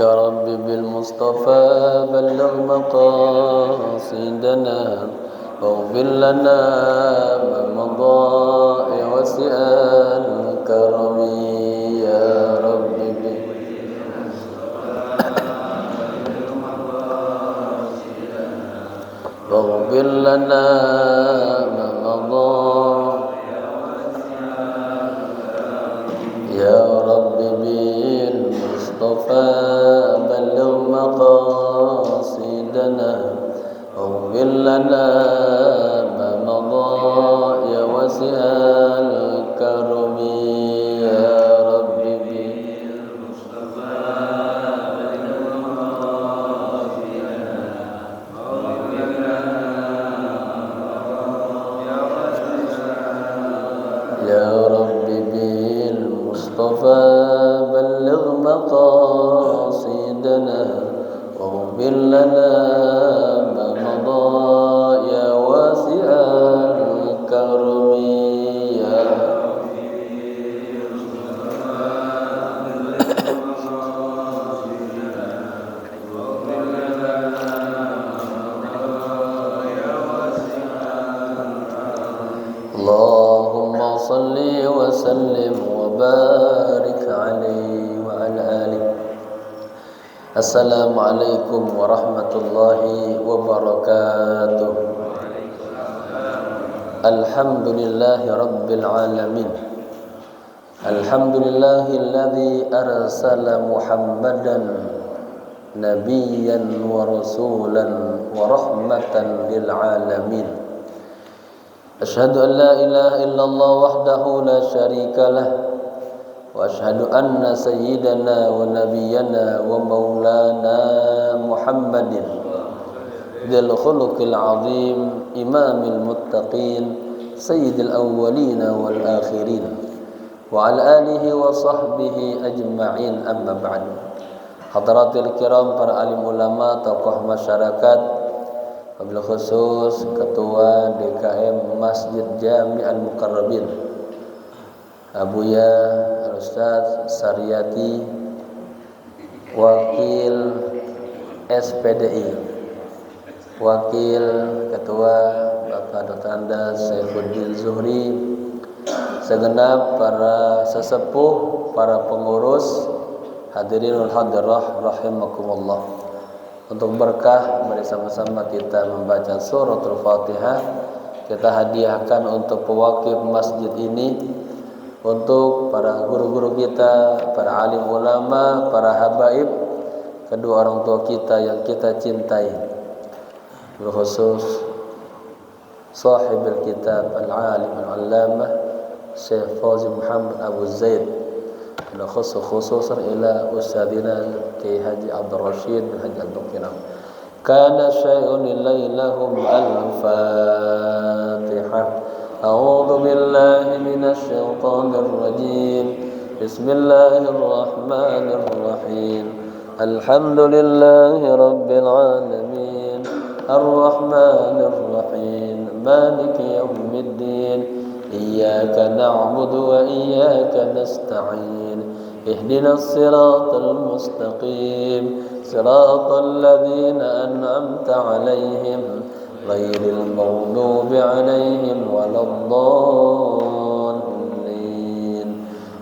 يا رب بالمصطفى بلغ مقاصدنا واغفر لنا ما مضى وسع الكرم يا رب واغفر لنا ما مضى يا رب بالمصطفى بلغ مقاصدنا واغفر لنا ما مضى يا واسع الكرم يا رب بالمصطفى بلغ مقاصدنا واغفر لنا يا رب بالمصطفى بلغ مقاصدنا واغفر لنا ما مضى يا واسع الكرم يا اللهم صل وسلم وبارك عليه وعلى آله. Assalamualaikum warahmatullahi wabarakatuh. Alhamdulillahi rabbil alamin. Alhamdulillahilladzi arsala Muhammadan nabiyyan wa rasulan wa rahmatan lil alamin. Asyhadu an la ilaha illallah wahdahu la syarika lah wa asyhadu anna sayyidana wa nabiyyana wa maulana Muhammadin dzil khuluqil azim imamil muttaqin sayyidil awwalin wal akhirin wa ala alihi wa sahbihi ajma'in amma ba'd. Hadratil kiram, para alim ulama, tokoh masyarakat, wabil khusus Ketua DKM Masjid Jami' Al-Muqarrabin Abuya Al-Ustaz Sariyati, Wakil SPDI, Wakil Ketua Bapak Dr. Andas Saifuddin Zuhri, segenap para sesepuh, para pengurus, hadirin wal hadirah rahimakumullah. Untuk berkah, mari sama-sama kita membaca suratul Fatihah. Kita hadiahkan untuk pewakif masjid ini, untuk para guru-guru kita, para alim ulama, para habaib, kedua orang tua kita yang kita cintai, berkhusus sahibul kitab al-alim al-allamah Syekh Fauzi Muhammad Abu Zaid, khususan ila ustadzina Kiai Haji Abdul Rashid bin Haji Abdul Kiram. Kana syai'un lailahum al-Fatihah. A'udzu billahi minasy syaithanir rajim. Bismillahirrahmanirrahim. Alhamdulillahi rabbil alamin. Ar-Rahmanir Rahim. Maliki yaumiddin. إياك نعبد وإياك نستعين اهدنا الصراط المستقيم صراط الذين أنعمت عليهم غير المغضوب عليهم ولا الضالين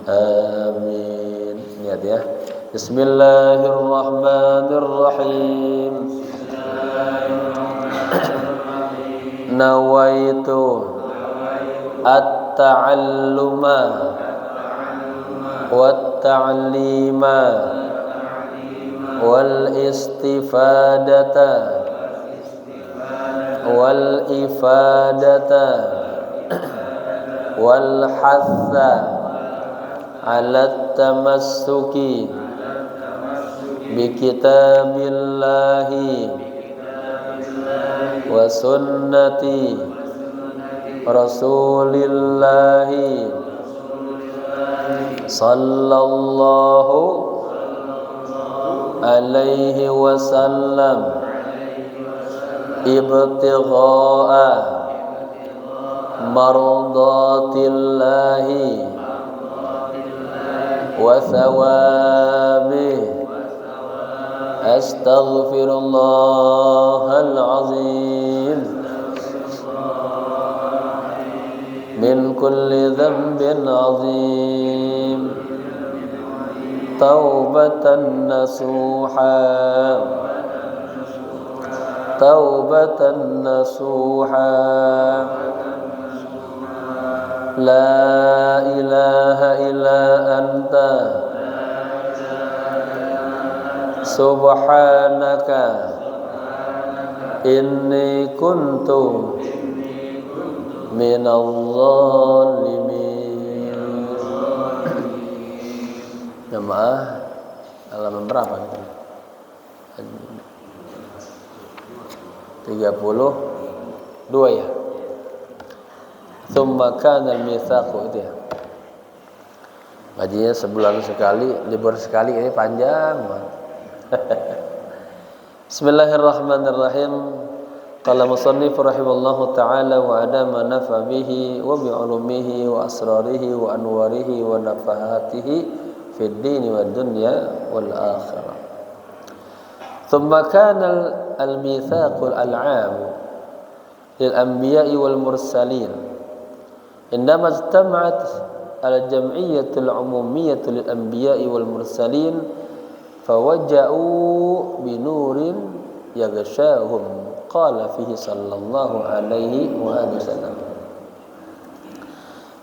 آمين. Niat ya. Bismillahirrahmanirrahim. Nawaitu at-ta'alluma wat-ta'lima wal-istifadata wal-ifadata wal-hatha ala at-tamassuki bi kitabillahi wa sunnati Rasulillahi sallallahu alaihi wasallam ibtigha'a mardatillahi وثوابه أستغفر الله العظيم من كل ذنب عظيم توبة نصوحا توبة نصوحا لا إله إلا أنت سبحانك إني كنت من الظالمين. Jemaah halaman berapa itu? 32 ya. Tsumma kana al-mitsaqu itu ya. Ngajinya sebulan sekali, libur sekali, ini panjang banget. Bismillahirrahmanirrahim. Qala musannif rahimallahu ta'ala wa adama nafa bihi wa bi'ulumihi wa asrarihi wa anwarihi wa nafahatihi fid dini wad dunya wal akhirah. Thumma kana al-mitsaqul al'am lil anbiya'i wal mursalin indama ijtama'at al-jam'iyyatul 'umumiyyatul lil anbiya'i wal mursalin fawaja'u bi nurin yaghshahum qala fihi sallallahu alaihi wasallam.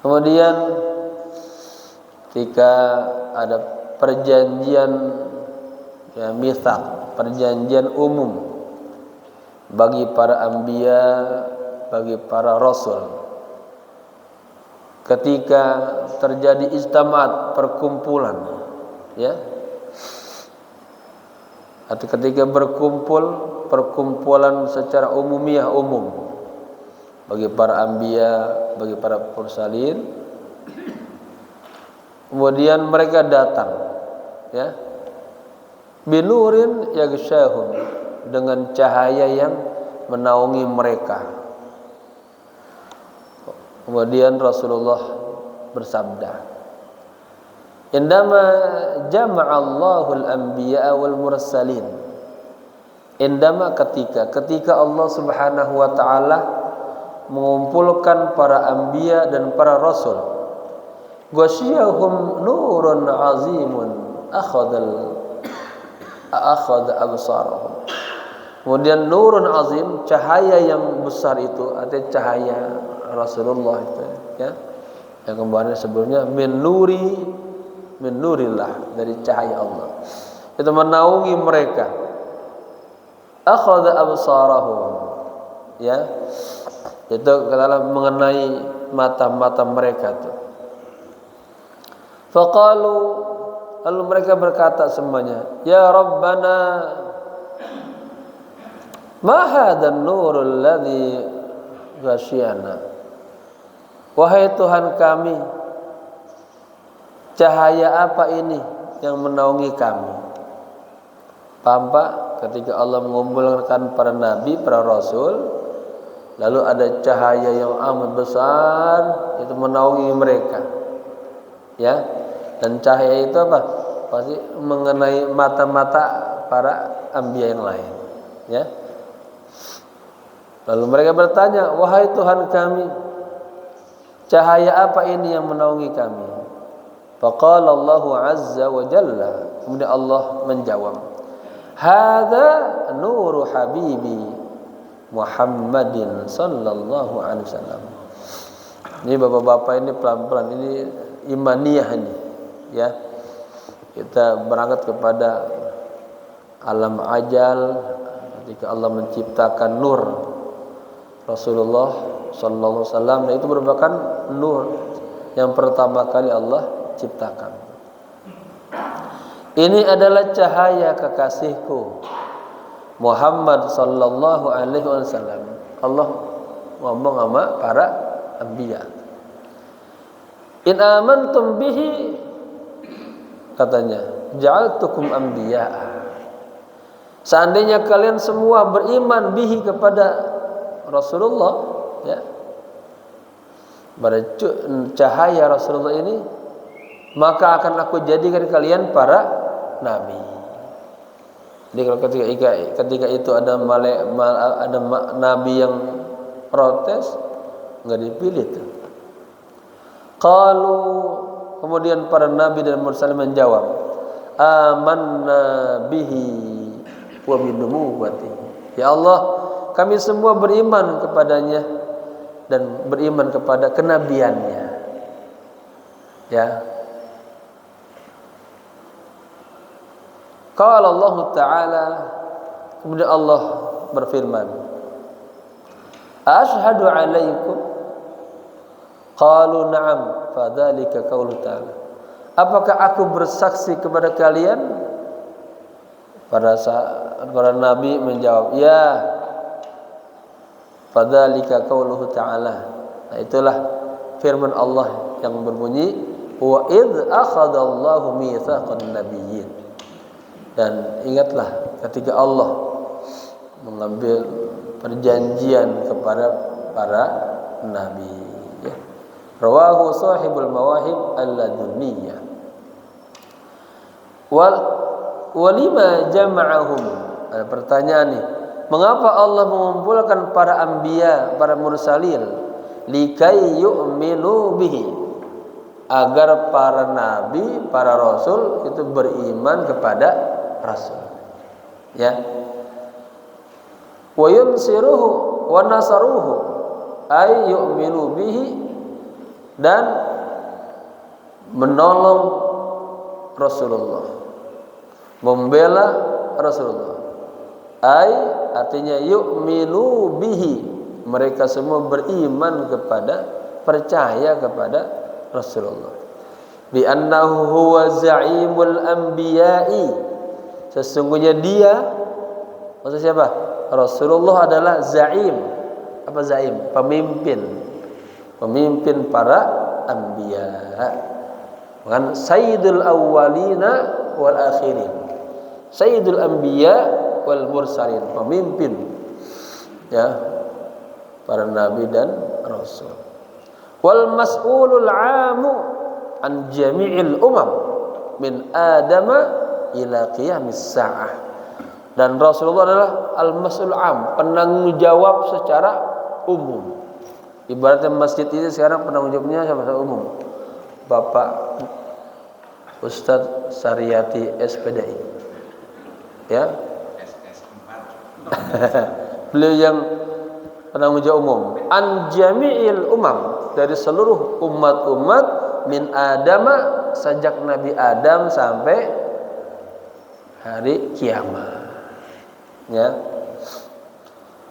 Kemudian ketika ada perjanjian ya, mitsaq, perjanjian umum bagi para anbiya, bagi para rasul, ketika terjadi ijtimat, perkumpulan ya, atau ketika berkumpul perkumpulan secara umumiyah, umum bagi para anbiya, bagi para mursalin, kemudian mereka datang ya, binurin yaghshahum, dengan cahaya yang menaungi mereka. Kemudian Rasulullah bersabda, indama jama'allahu al-anbiya wal mursalin, indama ketika Allah Subhanahu wa taala mengumpulkan para anbiya dan para rasul, ghasyiyahum nurun azimun akhadha absarahum. Kemudian nurun azim, cahaya yang besar itu, artinya cahaya Rasulullah itu ya, yang kemarin sebelumnya min nurillah, dari cahaya Allah, itu menaungi mereka. Akhadha absarahum ya, itu kalau mengenai mata-mata mereka tuh. Faqalu, lalu mereka berkata semuanya, ya Rabbana ma hadzal nurul ladzi ghasyana, wahai Tuhan kami, cahaya apa ini yang menaungi kami? Paham Pak? Ketika Allah mengumpulkan para nabi, para rasul, lalu ada cahaya yang amat besar itu menaungi mereka ya, dan cahaya itu apa? Pasti mengenai mata-mata para anbiya yang lain ya. Lalu mereka bertanya, wahai Tuhan kami, cahaya apa ini yang menaungi kami? Faqala Allahu azza wa jalla, kemudian Allah menjawab, hadza nuru habibi Muhammadin sallallahu alaihi wasallam. Ini bapak-bapak ini pelan-pelan, ini imaniyah ini ya. Kita berangkat kepada alam ajal ketika Allah menciptakan nur Rasulullah sallallahu alaihi wasallam, dan itu merupakan nur yang pertama kali Allah ciptakan. Ini adalah cahaya kekasihku Muhammad sallallahu alaihi wasallam. Allah ngomong sama para anbiya. In amantum bihi, katanya, ja'altukum anbiya'a. Seandainya kalian semua beriman bihi kepada Rasulullah ya, pada cahaya Rasulullah ini, maka akan aku jadikan kalian para nabi. Jadi kalau ketika itu ada nabi yang protes, nggak dipilih tuh. Qalu, kemudian para nabi dan mursalin menjawab, amanna bihi wa binubuwwati. Ya Allah, kami semua beriman kepadanya dan beriman kepada kenabiannya. Ya. Qala Allah Ta'ala, kemudian Allah berfirman, asyhadu alaikum. Qalu na'am, fadzalika qaulu ta'ala. Apakah aku bersaksi kepada kalian? Para nabi menjawab, ya. Fadzalika qauluhu ta'ala. Nah, itulah firman Allah yang berbunyi, wa idz akhadallahu mitsaqan nabiyyin. Dan ingatlah ketika Allah mengambil perjanjian kepada para nabi. Ya. Rawahu sahibul mawahib al-ladunniyah. Walima jama'ahum. Ada pertanyaan nih. Mengapa Allah mengumpulkan para anbiya, para mursalin? Likai yu'minu bihi. Agar para nabi, para rasul itu beriman kepada rasul. Ya. Wa yunsiruhu wa nasaruhu ay yu'minu bihi, dan menolong Rasulullah, membela Rasulullah. Ay artinya yu'minu bihi, mereka semua beriman kepada, percaya kepada Rasulullah. Bi annahu huwa za'imul anbiya'i, sesungguhnya dia, maksud siapa? Rasulullah adalah za'im. Apa za'im? Pemimpin para anbiya. Kan sayyidul awwalina wal akhirin. Sayyidul anbiya wal mursalin, pemimpin ya para nabi dan rasul. Wal mas'ulul 'amu an jami'il umam min adama ila qiyamis sa'ah. Dan Rasulullah adalah al-mas'ul 'am, penanggung jawab secara umum. Ibaratnya masjid ini sekarang penanggung jawabnya secara umum. Bapak Ustadz Sariyati SPDI. Ya. Beliau yang penanggung jawab umum. An jami'il umam, dari seluruh umat-umat min adama, sejak Nabi Adam sampai hari kiamat. Ya.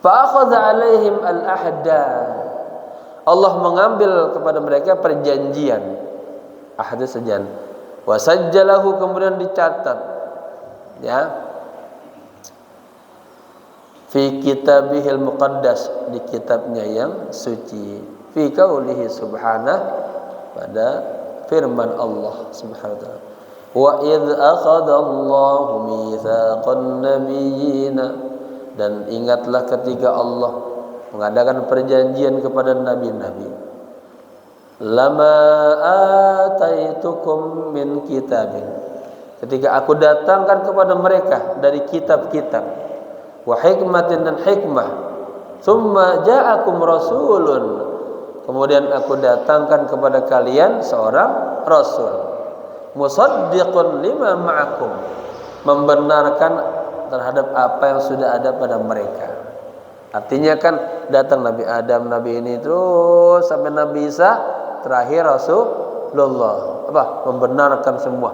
Fa akhadha 'alaihim al-ahda. Allah mengambil kepada mereka perjanjian. Ahad sejan. Wa sajjalahu, kemudian dicatat. Ya. Fi kitabihil muqaddas, di kitabnya yang suci. Fi qaulihi subhanahu, pada firman Allah subhanahu wa ta'ala. Wa idz akhadallahu mitsaqan nabiyyina, dan ingatlah ketika Allah mengadakan perjanjian kepada nabi-nabi. Lama ataitukum min kitabin, ketika aku datangkan kepada mereka dari kitab-kitab, wa hikmatin, dan hikmah, summa ja'akum rasulun, kemudian aku datangkan kepada kalian seorang rasul, musaddiqun lima ma'akum, membenarkan terhadap apa yang sudah ada pada mereka. Artinya kan datang Nabi Adam, Nabi ini terus sampai Nabi Isa, terakhir Rasulullah. Apa? Membenarkan semua.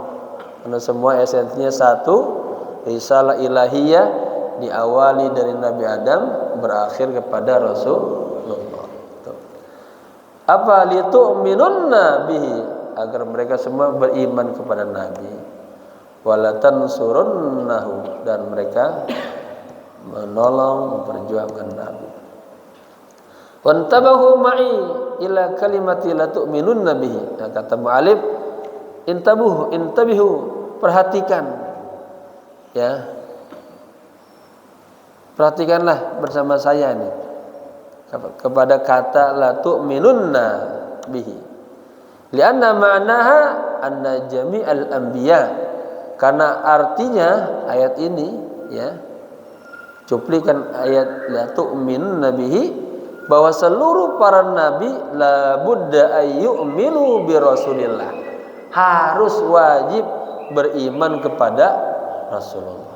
Karena semua esensinya satu, risalah ilahiyah, diawali dari Nabi Adam, berakhir kepada Rasulullah. Apa? Litu'minunna bihi, agar mereka semua beriman kepada Nabi. Walatansurunnahu, dan mereka menolong, memperjuangkan Nabi. Wantabahu ma'i ila kalimati la tu'minunna bihi. Kata mu'alif, intabihu, perhatikan. Ya. Perhatikanlah bersama saya ini kepada kata la tu'minunna bihi. Lianna ma'naha anna jami'al anbiya, karena artinya ayat ini ya, cuplikan ayat la tu'min nabihi, bahwa seluruh para nabi la budda ayyu'minu bi rasulillah, harus wajib beriman kepada Rasulullah.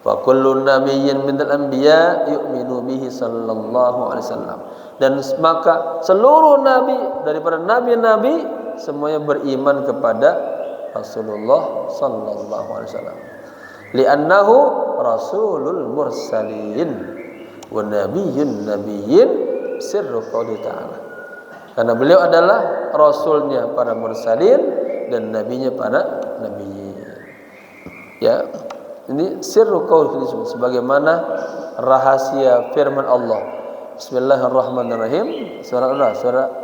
Wa kullu nabiyyin minal anbiya yu'minu bihi sallallahu alaihi wasallam, dan maka seluruh nabi daripada nabi-nabi semuanya beriman kepada Rasulullah sallallahu alaihi wasallam. Li'annahu rasulul mursalin wa nabiyyun nabiyyin sirru qouli ta'ala, karena beliau adalah rasulnya para mursalin dan nabinya para nabiyyin. Ya, ini sirru qouli, sebagaimana rahasia firman Allah. Bismillahirrahmanirrahim. Surah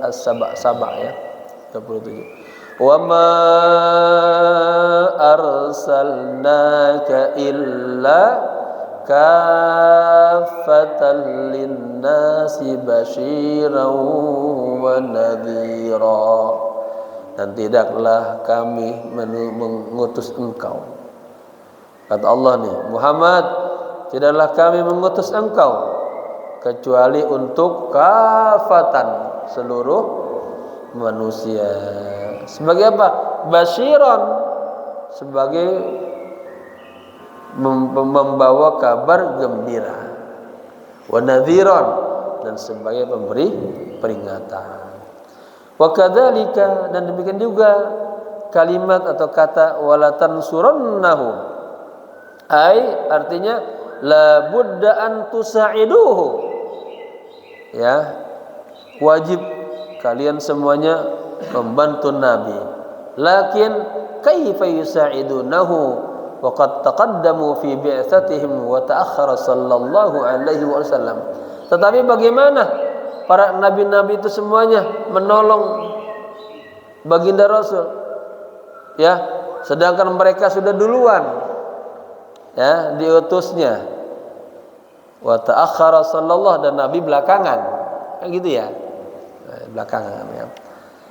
As-Saba ya, 27. Wa ma arsalnaka illa kaffatan linnasi basyiran wa nadhira, dan tidaklah kami mengutus engkau, kata Allah nih, Muhammad, tidaklah kami mengutus engkau kecuali untuk kafatan, seluruh manusia. Sebagai apa? Basyiran, sebagai membawa kabar gembira, wa nadhiran, dan sebagai pemberi peringatan. Wa kadzalika, dan demikian juga kalimat atau kata wala tansurannahu, artinya la budda an tusaiduhu, ya, wajib kalian semuanya membantu Nabi. Lakin kaifa yusaidunahu wa qad taqaddamu fi bi'tsatihim wa ta'akhkhara sallallahu alaihi wasallam. Tetapi bagaimana para nabi-nabi itu semuanya menolong baginda Rasul, ya, sedangkan mereka sudah duluan ya diutusnya. Wa ta'akhkhara sallallahu, dan Nabi belakangan, kan gitu ya, belakangan ya.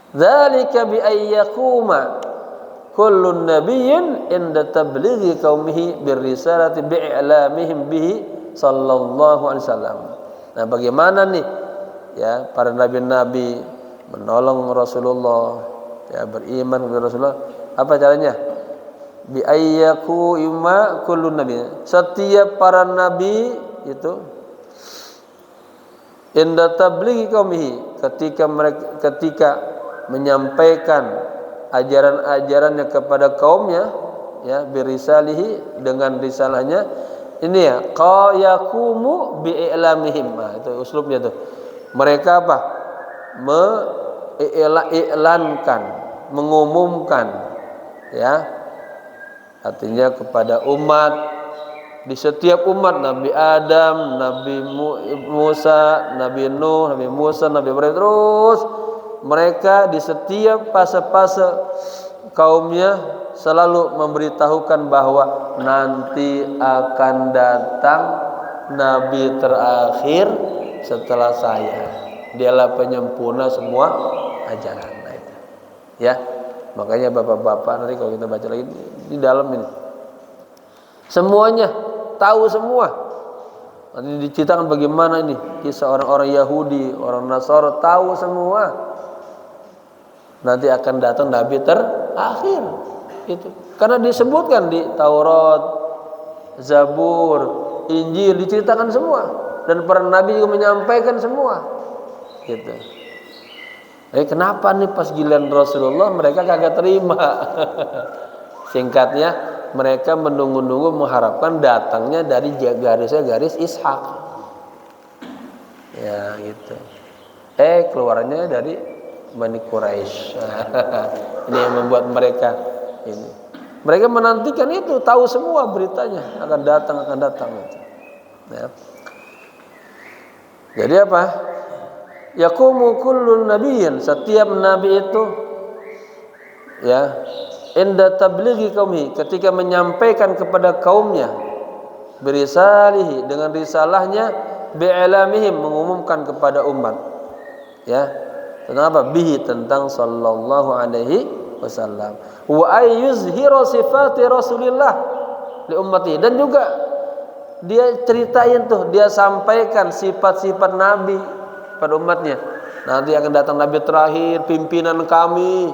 Dzalika bi ayyakuma kullu nabiyyin inda tablighi qaumihi birrisalati bi'lamihim bihi sallallahu alaihi wasallam. Nah, bagaimana nih ya para nabi-nabi menolong Rasulullah, ya, beriman kepada Rasulullah? Apa caranya? Bi ayyakuma kullu nabi, setiap para nabi itu inda tablighi qaumihi, ketika menyampaikan ajaran-ajarannya kepada kaumnya, ya, birisalihi, dengan risalahnya ini ya, qayakumu bi'lamihim. Nah, itu uslubnya tuh. Mereka apa? Mengiklankan, mengumumkan, ya, artinya kepada umat, di setiap umat, Nabi Adam, Nabi Musa, Nabi Nuh, Nabi Musa, Nabi Ibrahim, terus mereka di setiap fase-fase kaumnya selalu memberitahukan bahwa nanti akan datang Nabi terakhir setelah saya, dialah penyempurna semua ajaran. Nah, itu ya, makanya bapak-bapak nanti kalau kita baca lagi di dalam ini semuanya tahu semua. Nanti diceritakan bagaimana ini kisah orang-orang Yahudi, orang Nasara, tahu semua. Nanti akan datang Nabi terakhir itu, karena disebutkan di Taurat, Zabur, Injil, diceritakan semua, dan para nabi juga menyampaikan semua gitu. Kenapa nih pas giliran Rasulullah mereka kagak terima? Singkatnya, mereka menunggu-nunggu mengharapkan datangnya dari garis Ishak, ya gitu. Keluarnya dari Bani Quraisy. Ini yang membuat mereka ini. Mereka menantikan itu, tahu semua beritanya akan datang itu. Ya. Jadi apa? Yaqumu kullu nabiyyin, setiap nabi itu ya, inda tablighi qaumi, ketika menyampaikan kepada kaumnya, birisalihi, dengan risalahnya, bi'lamihim, mengumumkan kepada umat, ya, tentang apa? Bihi, tentang sallallahu alaihi wasallam. Wa ayyuzhiru sifati Rasulillah li ummati, dan juga dia ceritain tuh, dia sampaikan sifat-sifat Nabi pada umatnya. Nanti akan datang Nabi terakhir, pimpinan kami,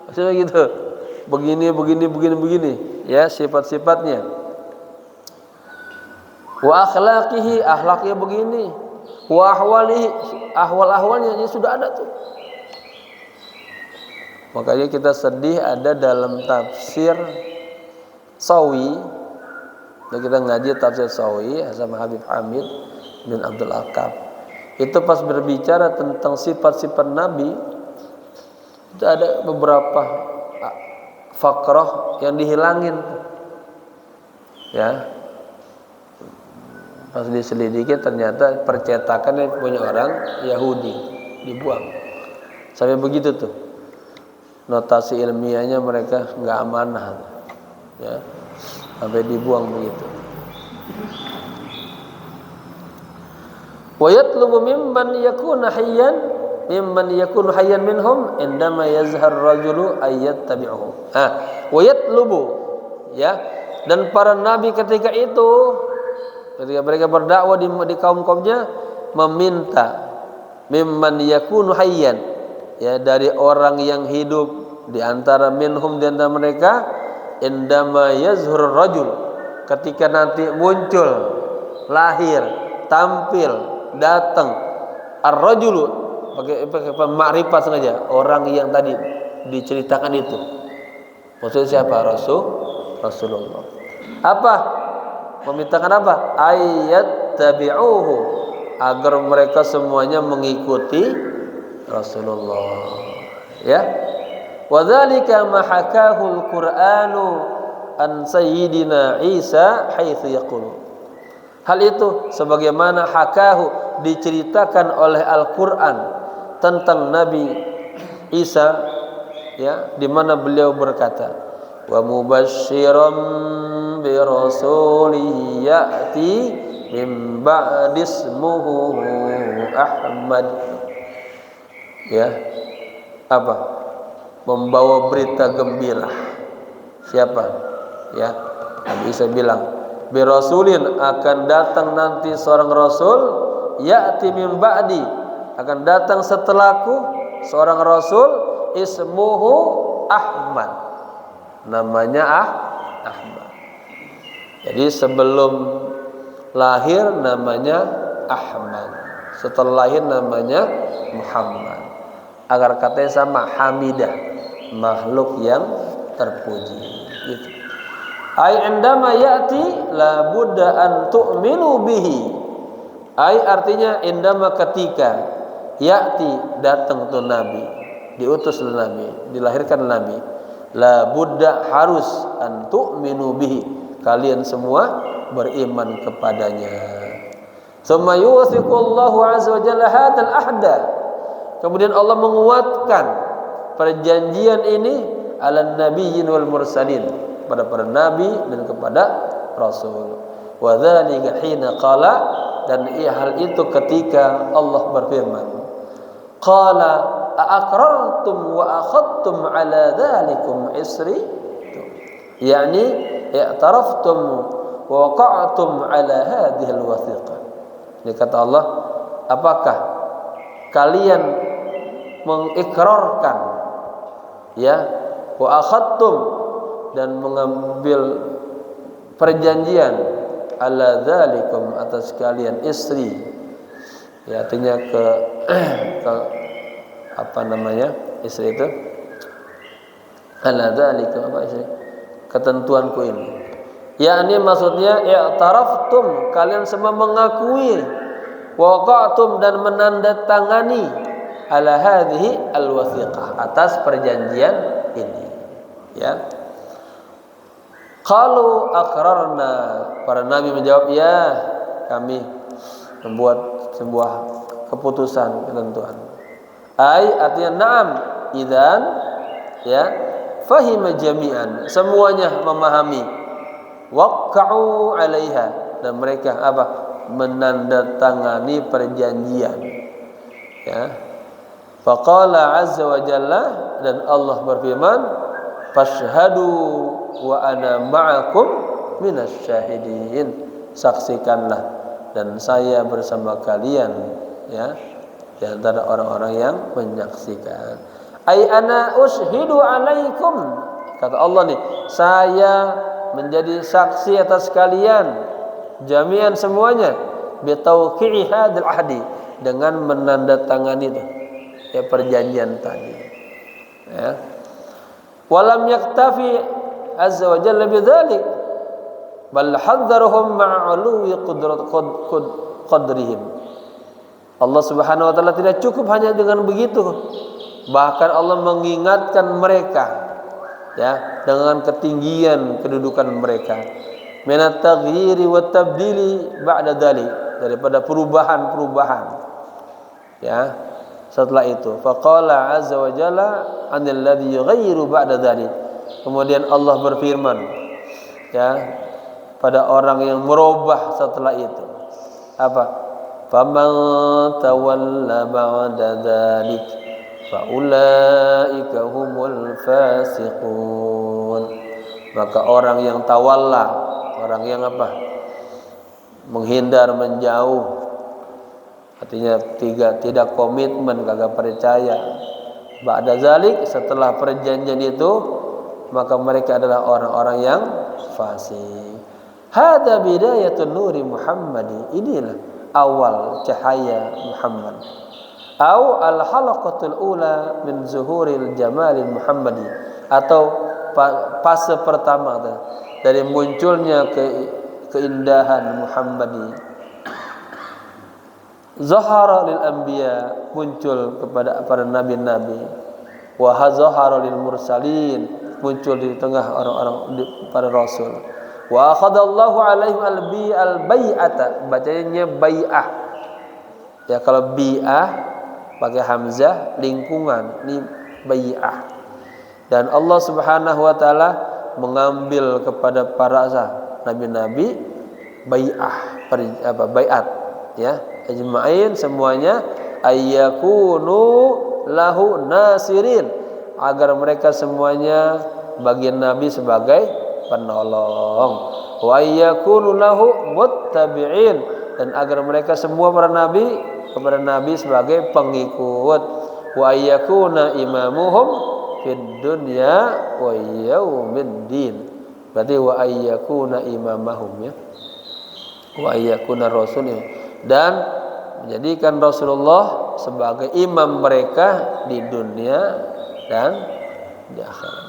maksudnya gitu. Begini, ya sifat-sifatnya. Wa akhlaqihi, akhlaknya begini. Wa ahwalihi, ahwal-ahwalnya ini sudah ada tuh. Makanya kita sedih ada dalam tafsir Sawi. Dan kita ngaji tafsir Sawi sama Habib Hamid bin Abdul Akab. Itu pas berbicara tentang sifat-sifat Nabi, itu ada beberapa fakrah yang dihilangin. Ya. Pas diselidiki ternyata percetakannya punya orang Yahudi, dibuang. Sampai begitu tuh. Notasi ilmiahnya mereka nggak amanah. Ya. Sampai dibuang begitu. Wa yatlubu mimman yakunu hayyan minhum indama yazhar rajulu ayyattabi'uhu. Wa yatlubu, ya, dan para nabi ketika itu, ketika mereka berdakwah di kaum-kaumnya, meminta mimman yakunu hayyan, ya, dari orang yang hidup di antara minhum, di antara mereka, indama yazhur rajul, ketika nanti muncul, lahir, tampil, datang ar-rajulu, pakai makrifat sengaja, orang yang tadi diceritakan itu. Maksudnya siapa? Rasulullah. Apa? Memintakan apa? Ayat tabi'uhu, agar mereka semuanya mengikuti Rasulullah. Ya. Wadzalika ma hakahul Qur'anu an sayyidina Isa haitsu yaqulu. Hal itu sebagaimana hakahu, diceritakan oleh Al-Qur'an tentang Nabi Isa, ya, di mana beliau berkata, wa mubasysyiran bi rasulin ya'ti min ba'di ismuhu Ahmad. Ya. Apa? Membawa berita gembira. Siapa? Ya, Nabi Isa bilang, bi rasulin, akan datang nanti seorang rasul, ya'ti min ba'di, akan datang setelahku seorang rasul, ismuhu Ahmad, namanya Ahmad. Jadi sebelum lahir namanya Ahmad, setelah lahir namanya Muhammad. Agar katanya sama, Hamidah, makhluk yang terpuji. Gitu. Ai indama ya'ti la budda an tu'minu bihi. Ai artinya indama, ketika, ya'ti, datang tuh Nabi, diutus Nabi, dilahirkan Nabi, la budda, harus, an tu'minu bihi, kalian semua beriman kepadanya. Tsumma yuwathiqullahu azza wa jalla hadzal ahda, kemudian Allah menguatkan perjanjian ini ala nabiyyin wal mursalin, pada para nabi dan kepada rasul. Wa dzalika hina qala, dan hal itu ketika Allah berfirman, qala aqrartum wa akhadtum ala dzalikum isri, yakni i'taraftum wa waqa'tum ala hadhihi alwathiqah. Ini kata Allah, apakah kalian mengikrarkan, ya, wa akhadtum, dan mengambil perjanjian, ala dzalikum, atas kalian, istri, ya, artinya ke apa namanya istri itu, ala dzalikum, apa istri, ketentuanku ini, yakni maksudnya i'taraftum, kalian semua mengakui, waqa'tum, dan menandatangani, ala hadhihi alwathiqah, atas perjanjian ini, ya. Qalu aqrarna, para nabi menjawab, ya, kami membuat sebuah keputusan, ketentuan. Ai artinya na'am, idzan, ya, fahima jami'an, semuanya memahami, waqa'u 'alaiha, dan mereka apa? Menandatangani perjanjian, ya. Faqala azza wa jalla, dan Allah berfirman, fashhadu wa ana ma'akum minasyahidin. Saksikanlah dan saya bersama kalian, ya, di antara orang-orang yang menyaksikan. Ai ana ushidu alaikum, kata Allah nih, saya menjadi saksi atas kalian jami'an semuanya, bi tauqi'i hadzal ahdi, dengan menandatangani itu, ya, perjanjian tadi, ya. Walam yaktafi azza wa jalla bidzalik, bal hadzarhum ma'aluwi qadrihim. Allah Subhanahu wa taala tidak cukup hanya dengan begitu, bahkan Allah mengingatkan mereka, ya, dengan ketinggian kedudukan mereka, minat taghyiri wa tabdili ba'da dzalik, daripada perubahan-perubahan, ya, setelah itu. Faqala azza wa jalla 'anil ladzi yughayyiru ba'da dzalik. Kemudian Allah berfirman, ya, pada orang yang merubah setelah itu. Apa? Faman tawalla ba'da dzalik fa ulaika humul fasiqun. Maka orang yang tawalla, orang yang apa? Menghindar, menjauh. Artinya tidak komitmen, kagak percaya. Ba'da dzalik, setelah perjanjian itu, maka mereka adalah orang-orang yang fasik. Hada bidayatun nuri Muhammadi, inilah awal cahaya Muhammad. Au al-halaqatul ula min zuhuril jamalil Muhammadi, atau fase pertama dari munculnya keindahan Muhammadi. Zahara lil anbiya, muncul kepada para nabi-nabi. Wa zahara lil mursalin, muncul di tengah orang-orang para rasul. Wa akhadallahu alaihim al-bai'ata, bacanya bai'ah. Ya, kalau bi'ah pakai hamzah, lingkungan, ini bai'ah. Dan Allah Subhanahu wa taala mengambil kepada para nabi-nabi bai'ah, bai'at, ya, ajma'in semuanya, ayyakunu lahu nasirin, agar mereka semuanya bagi nabi sebagai penolong, wa yakunu lahu muttabi'in, dan agar mereka semua para nabi kepada nabi sebagai pengikut, wa yakuna imamuhum fid dunya wa yaumiddin. Berarti wa yakuna imamahum, ya, wa yakuna rasulnya, dan menjadikan Rasulullah sebagai imam mereka di dunia dan di akhirat.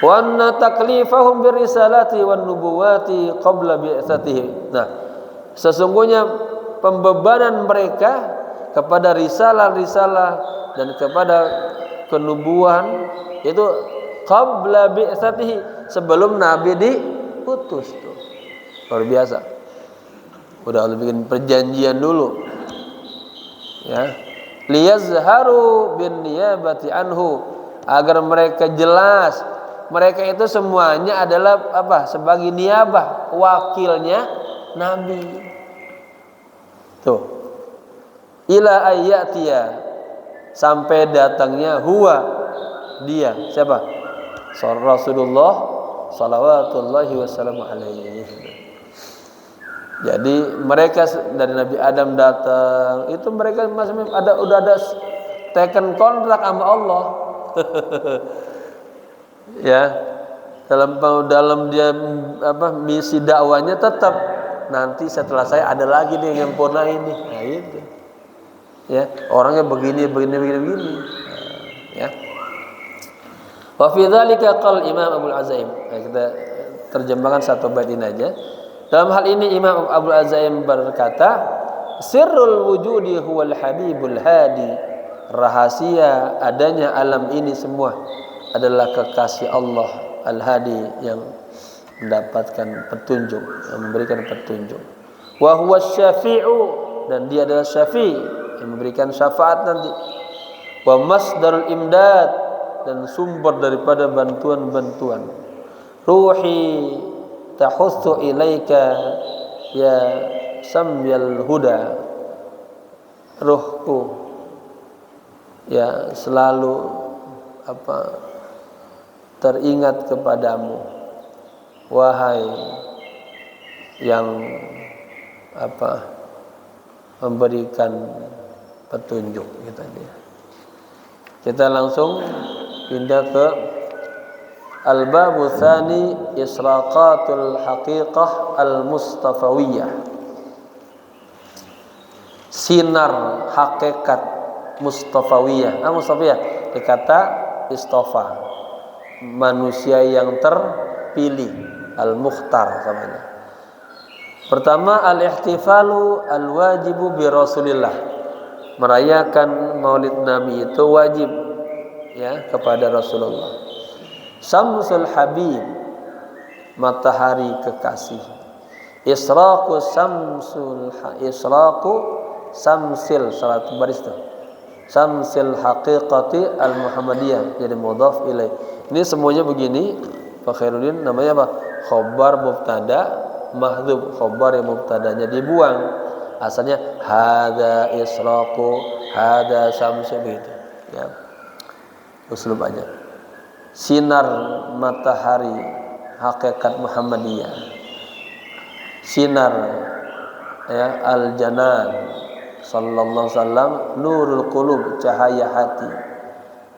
Wa anna taklifahum birisalati wan nubuwati qabla bi'tsatihi. Nah, sesungguhnya pembebanan mereka kepada risalah-risalah dan kepada kenubuan itu qabla bi'tsatihi, sebelum nabi diutus tuh. Luar biasa. Udah bikin perjanjian dulu, ya, liyazharu bin niyabati anhu, agar mereka jelas mereka itu semuanya adalah apa? Sebagai niyabah, wakilnya nabi. Tuh. Ila ayyatiya, sampai datangnya huwa, dia, siapa? Rasulullah salawatullahi wasallam alaihi. Jadi mereka dari Nabi Adam datang, itu mereka masih udah ada taken kontrak sama Allah. Ya, dalam dia misi dakwanya tetap, nanti setelah saya ada lagi nih yang sempurna ini. Nah, itu. Ya, orangnya begini. Nah, ya. Wa fi dzalika qal Imam Abu Azaim. Nah, kita terjemahkan satu bait ini aja. Dalam hal ini Imam Abu Azaim berkata, sirrul wujudi huwal habibul hadi. Rahasia adanya alam ini semua adalah kekasih Allah Al-Hadi, yang mendapatkan petunjuk, yang memberikan petunjuk. Wa huwa syafi'u, dan dia adalah syafi', yang memberikan syafaat nanti. Wa masdarul imdad, dan sumber daripada bantuan-bantuan. Ruhi tahussu ilaika ya samyal huda, ruhku, ya, selalu teringat kepadamu, wahai yang memberikan petunjuk, gitu dia. Kita langsung pindah ke al-babu tsani, Israqatul Haqiqah al-Mustafawiyah. Sinar hakikat Mustafawiyah. Mustafawiyah dikata istofa, manusia yang terpilih, al-mukhtar samanya. Pertama, al-ihtifalu al-wajibu bi Rasulillah. Merayakan Maulid Nabi itu wajib ya kepada Rasulullah. Samsul Habib, matahari kekasih. Israqu samsil salat baris itu. Samsil haqiqati al-Muhammadiyah, jadi mudhaf ilaih. Ini semuanya begini, Pak Khairuddin, namanya apa? Khobar mubtada mahdhuf, khobar yang mubtadanya dibuang. Asalnya hadza israqu, hadza samsu, begitu ya. Uslub aja. Sinar matahari hakikat Muhammadiyah. Sinar ya al-janan sallallahu alaihi wasallam, nurul qulub, cahaya hati.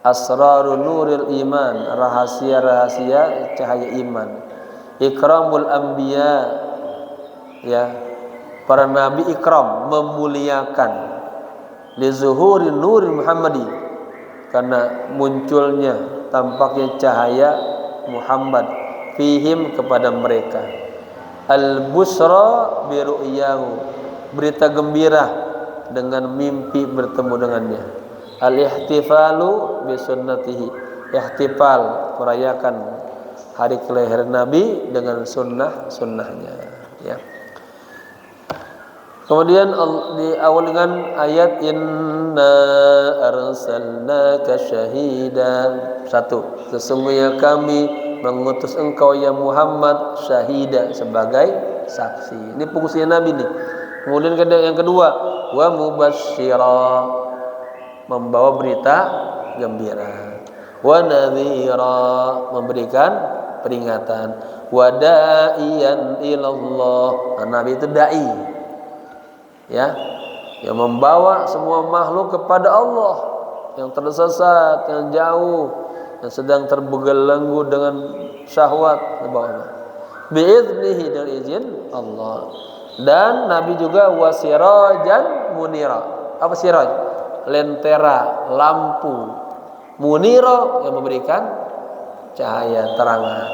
Asrarul nuril iman, rahasia-rahasia cahaya iman. Ikramul anbiya ya, para nabi ikram, memuliakan. Li zuhuri nuril Muhammadi, karena munculnya, tampaknya cahaya Muhammad fihim, kepada mereka. Al-busra bi ru'yahu, berita gembira dengan mimpi bertemu dengannya. Al-ihtifalu bi sunnatihi, ihtifal, merayakan hari kelahiran Nabi dengan sunnahnya ya. Kemudian diawali dengan ayat inna arsalnaka syahidan. Satu, sesungguhnya kami mengutus engkau ya Muhammad syahida, sebagai saksi. Ini fungsinya Nabi nih. Kemudian yang kedua, wa mubasysyira, membawa berita gembira. Wa nadhira, memberikan peringatan. Wa da'iyan ilallah, Nabi itu dai ya, yang membawa semua makhluk kepada Allah, yang tersesat, yang jauh, yang sedang terbelenggu dengan syahwat, biiznihi, dengan izin Allah. Dan Nabi juga wasirajan munira. Apa siraj? Lentera, lampu. Munira, yang memberikan cahaya, terangan.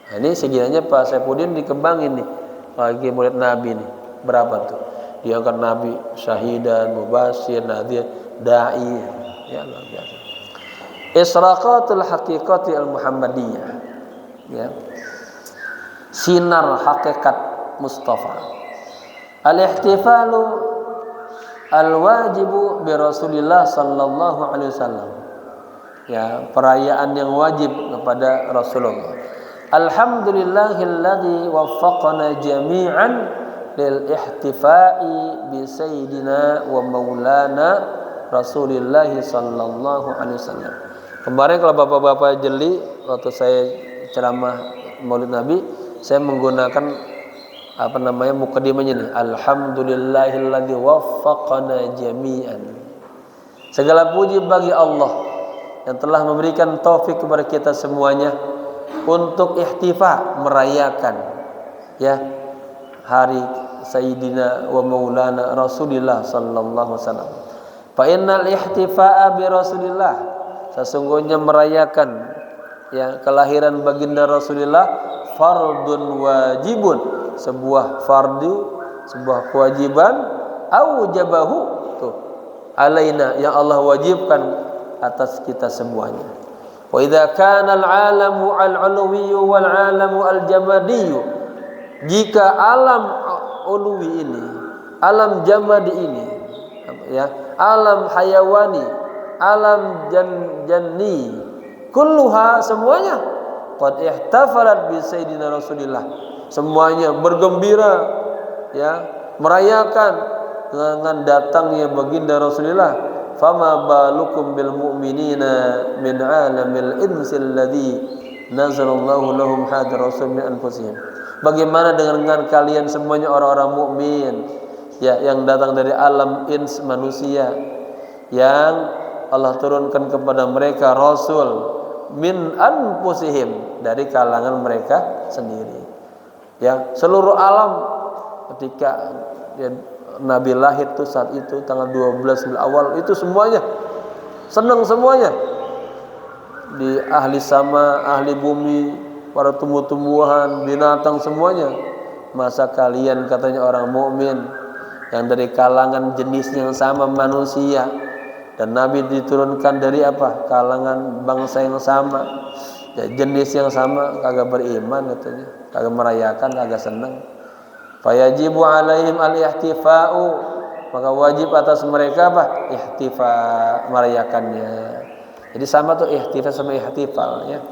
Nah, ini sekiranya Pak Saifuddin dikembangin nih lagi murid Nabi nih. Berapa tuh? Dia kan Nabi syahidan, mubasyir, nadhir, dai, ya luar biasa. Israqatul haqiqati al-Muhammadiyah ya. Sinar hakikat Mustafa. Al-ihtifalu al-wajibu bi Rasulillah sallallahu alaihi wasallam. Ya, perayaan yang wajib kepada Rasulullah. Alhamdulillahilladzi waffaqana jami'an lil ihtifai bi sayyidina wa maulana Rasulillah sallallahu alaihi wasallam. Kemarin kalau bapak-bapak jeli, waktu saya ceramah Maulid Nabi, saya menggunakan mukadimahnya nih, alhamdulillahilladzi waffaqana jami'an. Segala puji bagi Allah yang telah memberikan taufik kepada kita semuanya untuk ihtifa, merayakan ya hari Sayyidina wa Maulana Rasulillah sallallahu alaihi wasallam. Fa innal ihtifaa bi Rasulillah, sesungguhnya merayakan ya kelahiran baginda Rasulullah fardun wajibun, sebuah fardu, sebuah kewajiban, aujabahu tuh alaina, yang Allah wajibkan atas kita semuanya. Wa idza kana al-alamu al-ulwiyyu wal 'alamu al-jamadiyyu, jika alam ulwi ini, alam jamadi ini ya, alam hayawani, alam janni, kulluha, semuanya qad ihtafalat bi sayyidina Rasulillah, semuanya bergembira ya, merayakan dengan datangnya baginda Rasulullah fama balukum bil mu'minina min 'alamil insi alladhi nazalallahu lahum hadar rasul min anfusihim. Bagaimana dengan kalian semuanya orang-orang mukmin ya yang datang dari alam ins manusia yang Allah turunkan kepada mereka rasul min anfusihim dari kalangan mereka sendiri. Ya, seluruh alam ketika ya, Nabi lahir itu saat itu tanggal 12 awal itu semuanya senang semuanya. Di ahli sama, ahli bumi, para tumbuh-tumbuhan, binatang semuanya. Masa kalian katanya orang mukmin yang dari kalangan jenis yang sama manusia dan Nabi diturunkan dari apa? Kalangan bangsa yang sama, ya, jenis yang sama, kagak beriman katanya, kagak merayakan, kagak senang. Fayajibu alaihim al-ihtifa'u, maka wajib atas mereka apa? Ihtifa, merayakannya. Jadi sama tuh ihtifal sama ihtifal ya.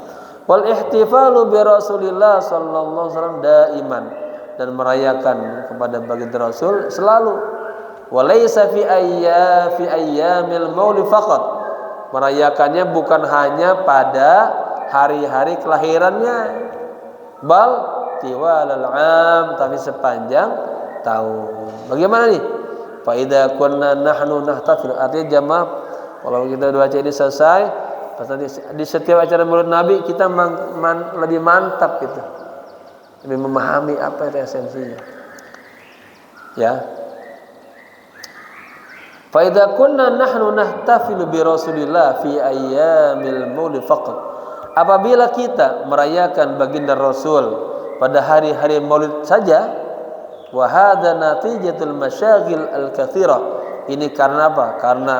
Wal ihtifalu bi Rasulillah sallallahu alaihi wasallam daiman, dan merayakan kepada baginda Rasul selalu. Walaysa fi ayyamil maulid faqat. Merayakannya bukan hanya pada hari-hari kelahirannya. Bal tiwalal am, tapi sepanjang tahun. Bagaimana nih? Fa idza kunna nahnu nahtafil, artinya jamaah kalau kita baca ini selesai, di setiap acara Maulid Nabi kita lebih mantap gitu, lebih memahami apa itu esensinya. Ya. Fa idza kunna nahnu nahtafilu bi Rasulillah fi ayyamil maulid faqat. Apabila kita merayakan baginda Rasul pada hari-hari Maulid saja, wa hadza natijatul masyaghil al-katsira. Ini karena apa? Karena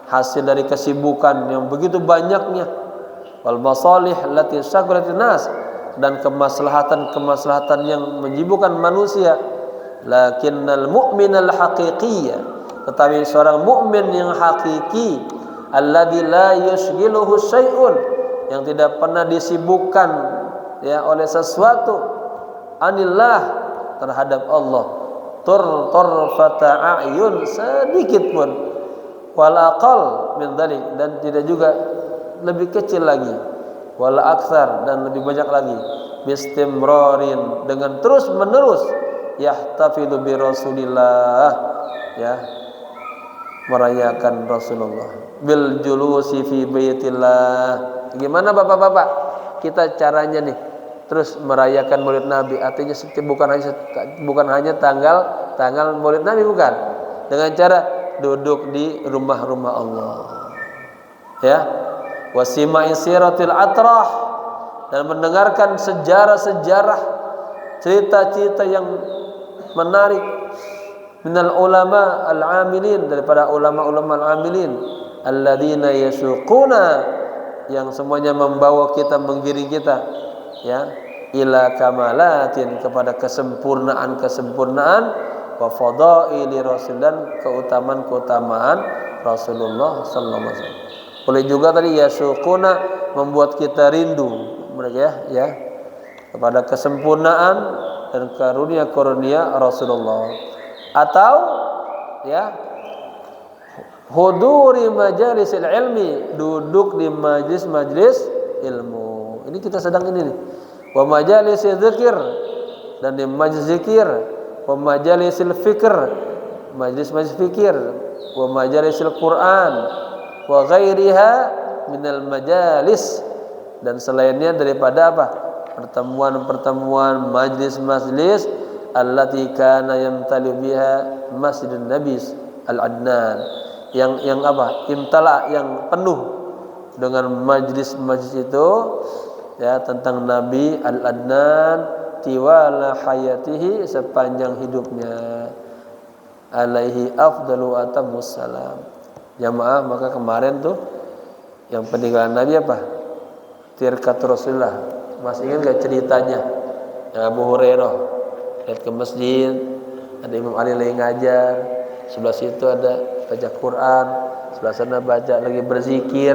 hasil dari kesibukan yang begitu banyaknya, wal masalih allati syaghalatun nas, dan kemaslahatan yang menyibukkan manusia. Lakinnal mu'minal haqiqiyya, tetapi seorang mukmin yang hakiki, alladzi la yushghiluhu syai'un, yang tidak pernah disibukkan ya oleh sesuatu, anillah, terhadap Allah, turfata a'yun, sedikit pun, wal aqal min dzalik, dan tidak juga lebih kecil lagi, wal aktsar, dan lebih banyak lagi, bistimrarin, dengan terus menerus, yahtafidu bi Rasulillah, ya, merayakan Rasulullah, bil julusi fi baitillah. Gimana bapak-bapak kita caranya nih terus merayakan Maulid Nabi? Artinya bukan hanya tanggal Maulid Nabi, bukan, dengan cara duduk di rumah-rumah Allah, ya, wasima'i siratil atrah, dan mendengarkan sejarah-sejarah, cerita-cerita yang menarik, minal ulama al-amilin, daripada ulama-ulama al-amilin, alladzina yasuquna, yang semuanya membawa kita, menggiring kita, ya, ila kamalatin, kepada kesempurnaan wa fadaili Rasul, dan keutamaan Rasulullah sallallahu alaihi wasallam. Boleh juga tadi yasuquna, membuat kita rindu mereka, ya, kepada kesempurnaan dan karunia Rasulullah, atau ya huduri majalisil ilmi, duduk di majlis ilmu. Ini kita sedang ini nih. Wa majalisil dzikir, dan di majlis zikir, wa majalisil fikr, majlis fikir, wa majalisil Quran, wa ghairiha minal majalis, dan selainnya daripada apa? Pertemuan-pertemuan, majlis-majlis allati kana yamtali biha Masjidun Nabi Al-Adnan, yang apa? Imtala, yang penuh dengan majlis-majlis itu, ya, tentang Nabi Al-Adnan tiwala hayatihi, sepanjang hidupnya, alaihi afdalu atamus salam. Jamaah, maka kemarin tuh yang peninggalan Nabi apa? Tirkat Rasulullah. Masih ingat gak ceritanya yang Abu Hurairah lihat ke masjid, ada Imam Ali lagi ngajar, sebelah situ ada baca Quran, sebelah sana baca lagi berzikir.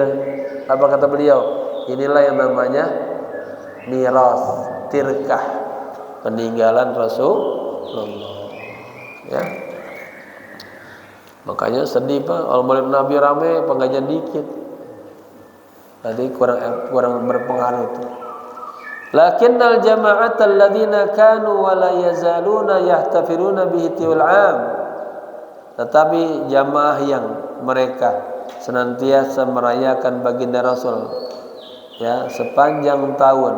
Apa kata beliau? Inilah yang namanya miras, tirkah, peninggalan Rasulullah, ya. Makanya sedih Pak, kalau Maulid Nabi rame, pengajian dikit. Jadi kurang berpengaruh itu. Lakinnal jama'at alladziina kanu wa la yazaluna yahtafiruna bihi tiwal 'am. Tetapi jamaah yang mereka senantiasa merayakan baginda Rasul ya sepanjang tahun.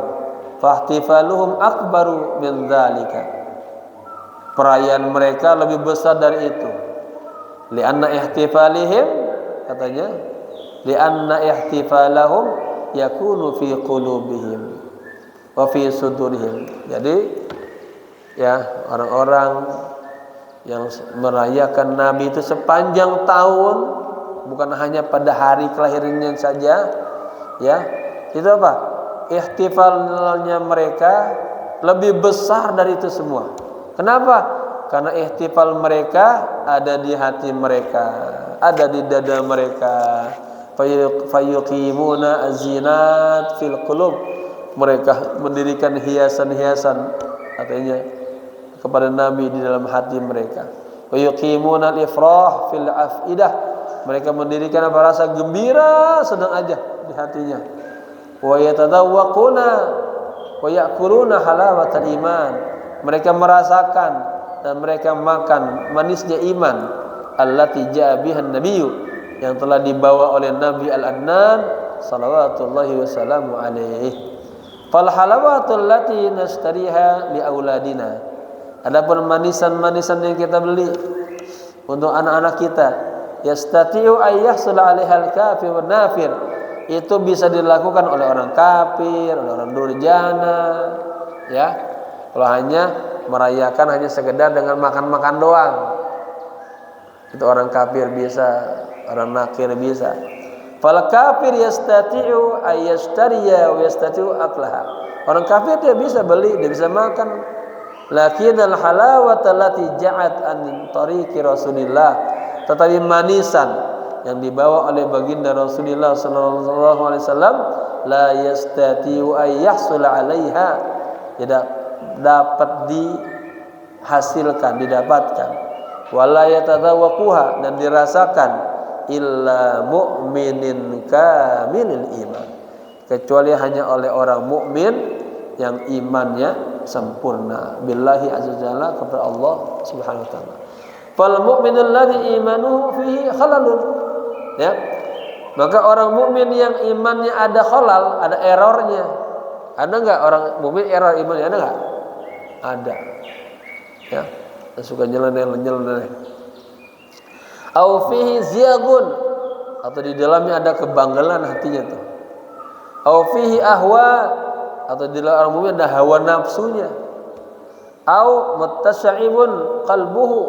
Fahtifaluhum akbaru min dzalika. Perayaan mereka lebih besar dari itu. Li'anna ihtifalihim katanya li'anna ihtifalahum yakunu fi qulubihim wa fi sudurihim. Jadi ya orang-orang yang merayakan Nabi itu sepanjang tahun, bukan hanya pada hari kelahirannya saja, ya itu apa? Ihtifalnya mereka lebih besar dari itu semua. Kenapa? Karena ihtifal mereka ada di hati mereka, ada di dada mereka. Fayuqimuna azinat fil qulub. Mereka mendirikan hiasan-hiasan artinya kepada Nabi di dalam hati mereka. Fayuqimuna al-ifrah fil afidah. Mereka mendirikan apa rasa gembira sedang aja di hatinya. Wa yatadawwaquna wa ya'kuluna halawatal iman. Mereka merasakan dan mereka makan manisnya iman allati ja'a bihan nabiyyu yang telah dibawa oleh Nabi Al-Adnan salawatullahi wasallamu alaihi. Fal halawatul lati nastariha li auladina. Adapun manisan-manisan yang kita beli untuk anak-anak kita, yastati'u ayyahsul 'alaiha al-kafir wan nafir. Itu bisa dilakukan oleh orang kafir, oleh orang durjana, ya. Kalau hanya merayakan hanya sekedar dengan makan-makan doang. Itu orang kafir bisa, orang nakir bisa. Fal kafir yastati'u ayyashtariya wa yastati'u aklaha. Orang kafir dia bisa beli, dia bisa makan. Lakinnal halawata allati ja'at an tariqi Rasulillah. Tetapi manisan yang dibawa oleh baginda Rasulullah sallallahu alaihi wasallam la yastati'u ayyahsul 'alaiha. Tidak dapat dihasilkan, didapatkan. Wala yatadawwaquha dan dirasakan illa mu'minin kamilil iman. Kecuali hanya oleh orang mukmin yang imannya sempurna billahi azza jalla kepada Allah Subhanahu wa taala. Fal mu'minul ladzi imanuhu fihi khalalun. Ya. Maka orang mukmin yang imannya ada khalal, ada errornya. Ada enggak orang mukmin error imannya ada enggak? Ada. Ya. Suka nyeleneh. Au fihi ziyagun atau di dalamnya ada kebanggalan hatinya tuh. Au fihi ahwa atau di dalam orang mukmin ada hawa nafsunya. Au muttasya'ibun qalbuhu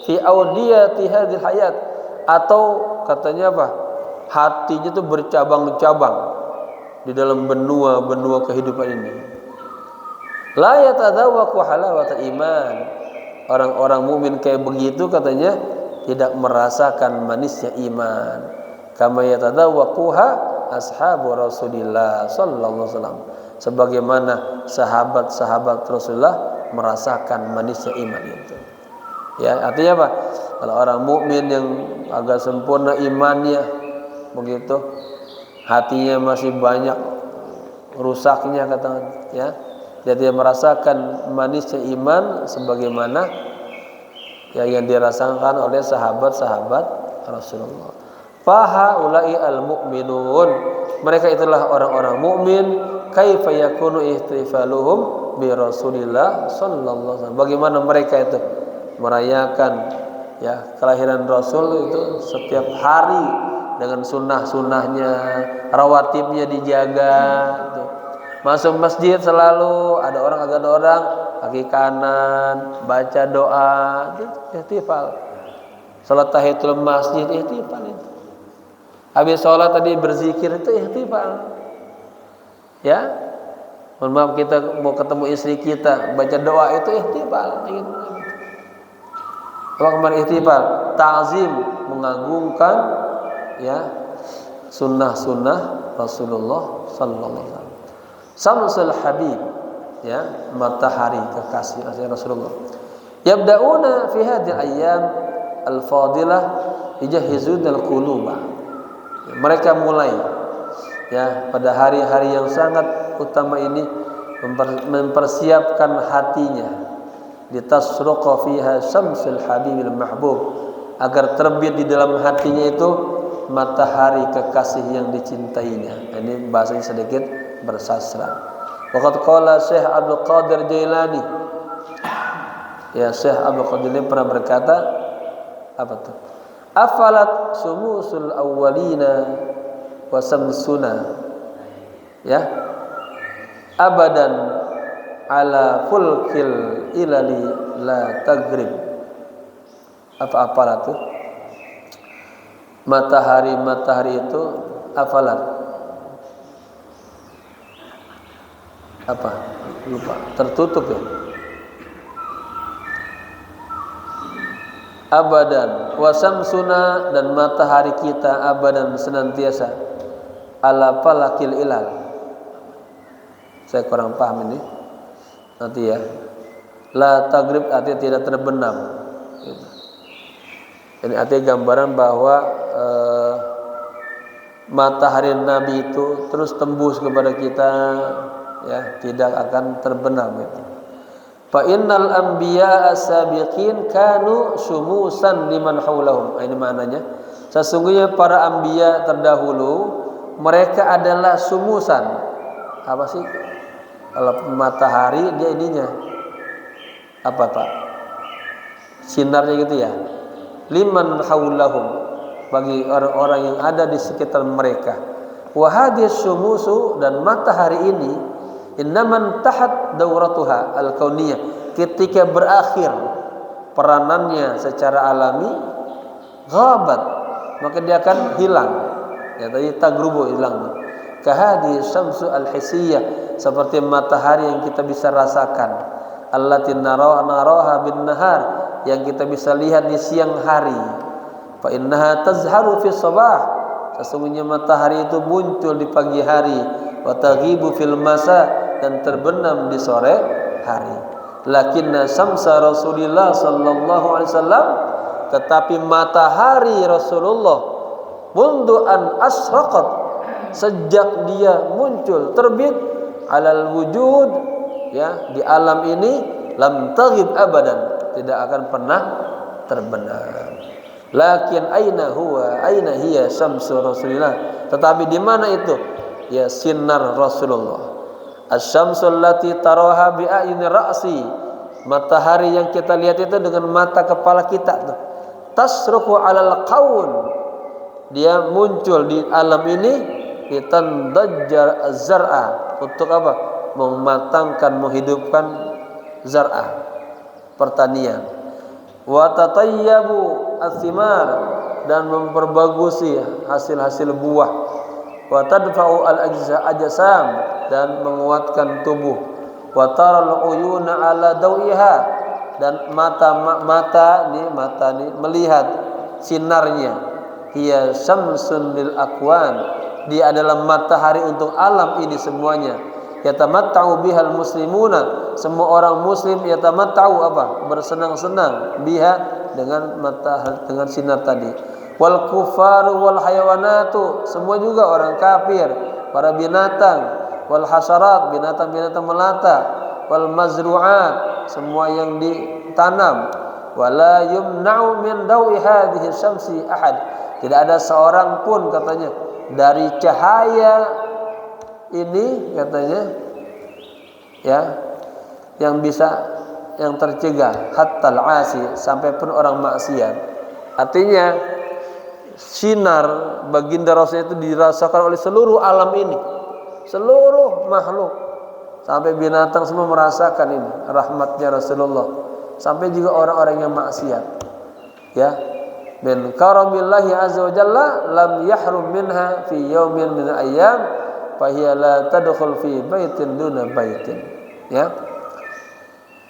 fi audiyati hadhil hayat atau katanya apa? Hatinya tuh bercabang-cabang di dalam benua-benua kehidupan ini. La yatadzawwaqu halawatal iman. Orang-orang mukmin kayak begitu katanya tidak merasakan manisnya iman. Kama yatadzawwaquha ashabu Rasulillah sallallahu alaihi wasallam. Sebagaimana sahabat-sahabat Rasulullah merasakan manisnya iman itu. Ya, artinya apa? Kalau orang mukmin yang agak sempurna imannya begitu, hatinya masih banyak rusaknya katakan, ya. Dia tidak merasakan manisnya iman sebagaimana ya yang dirasakan oleh sahabat-sahabat Rasulullah. Fahaulai al-mu'minun. Mereka itulah orang-orang mukmin. Kaifa yakunu ihtifaluhum bi Rasulillah sallallahu alaihi wasallam. Bagaimana mereka itu merayakan ya kelahiran Rasul itu setiap hari dengan sunnah-sunnahnya, rawatibnya dijaga gitu. Masuk masjid selalu ada orang kaki kanan baca doa itu ihtifal. Salat tahiyatul masjid ihtifal itu. Habis sholat tadi berzikir itu ihtifal. Ya. Mohon maaf kita mau ketemu istri kita baca doa itu ihtifal gitu. Apa kemarin ihtifal? Ta'zim, mengagungkan ya sunnah-sunnah Rasulullah sallallahu alaihi wasallam. Samsul Habib ya matahari kekasih Rasulullah. Yabda'una fi hadhihi ayyam al-fadilah yajhizunal quluba. Mereka mulai ya pada hari-hari yang sangat utama ini mempersiapkan hatinya litasruqa fiha syamsul habibil mahbub, agar terbit di dalam hatinya itu matahari kekasih yang dicintainya. Ini bahasanya sedikit bersastra. Waqad qala Syekh Abdul Qadir Jailani, ya Syekh Abdul Qadir ini pernah berkata apa tuh? Afalat sumusul awwalina wa samsuna, ya abadan ala fulkil ilali la tagrib. Apa-apalah tuh? Matahari itu afalat. Apa? Lupa. Tertutup ya. Abadan wa samsuna, dan matahari kita abadan senantiasa ala falakil ilal. Saya kurang paham ini. Nanti ya. La tagrib artinya tidak terbenam. Gitu. Ini artinya gambaran bahwa matahari Nabi itu terus tembus kepada kita, ya, tidak akan terbenam itu. Fa innal anbiya as-sabiqin kanu syumusan liman haulahum. Ini maknanya. Sesungguhnya para anbiya terdahulu mereka adalah sumusan. Apa sih? Kalau matahari dia ininya apa Pak? Sinarnya gitu ya. Liman haulahum, bagi orang-orang yang ada di sekitar mereka. Wa hadhihi syumusu, dan matahari ini innaman tahat dauratuha al-kauniyah, ketika berakhir peranannya secara alami, ghabat, maka dia akan hilang. Ya tadi tagrubu, hilang. Kahadi syamsu al-hisiyah, seperti matahari yang kita bisa rasakan. Allati naraha bin nahar, yang kita bisa lihat di siang hari. Fa innaha tazharu fi sabah, sesungguhnya matahari itu muncul di pagi hari. Wa taghibu fil masa, dan terbenam di sore hari. Lakinna syamsa Rasulillah sallallahu alaihi wasallam, tetapi matahari Rasulullah mundu an asraqat, sejak dia muncul terbit alal wujud, ya di alam ini, lam taghib abadan, tidak akan pernah terbenam. Lakin aina hiya syamsu Rasulillah, tetapi di mana itu? Ya sinar Rasulullah. Asy-syamsul lati taraha bi ayni ra'si, matahari yang kita lihat itu dengan mata kepala kita tuh. Tasruqu 'alal qaun, dia muncul di alam ini litandajjar az-zar'a, untuk apa? Mematangkan, menghidupkan zar'ah, pertanian. Wa tatayyabu athimar, dan memperbagusi hasil-hasil buah. Wa tadfa'u al-ajsam, dan menguatkan tubuh. Wa taral uyuna ala dawiha, dan mata melihat sinarnya. Hiya syamsun lil akwan, dia adalah matahari untuk alam ini semuanya. Yatamatta'u bihal muslimuna, semua orang muslim yatamatta'u apa? Bersenang-senang biha, dengan matahari, dengan sinar tadi. Wal kufaru wal hayawanatu, semua juga orang kafir, para binatang, wal hasarat, binatang-binatang melata, wal mazru'at, semua yang ditanam. Wala yumna'u min dawi hadhihi syamsi ahad, tidak ada seorang pun katanya dari cahaya ini, katanya, ya, yang tercegah hatta al-asi, sampai pun orang maksiat. Artinya sinar baginda Rasul itu dirasakan oleh seluruh alam ini, seluruh makhluk, sampai binatang semua merasakan ini rahmatnya Rasulullah, sampai juga orang-orang yang maksiat. Ya, min karamillahi azza wa jalla lam yahrum minha fi yaumin min ayyam fahiya la tadkhul fi baitin duna baitin. Ya,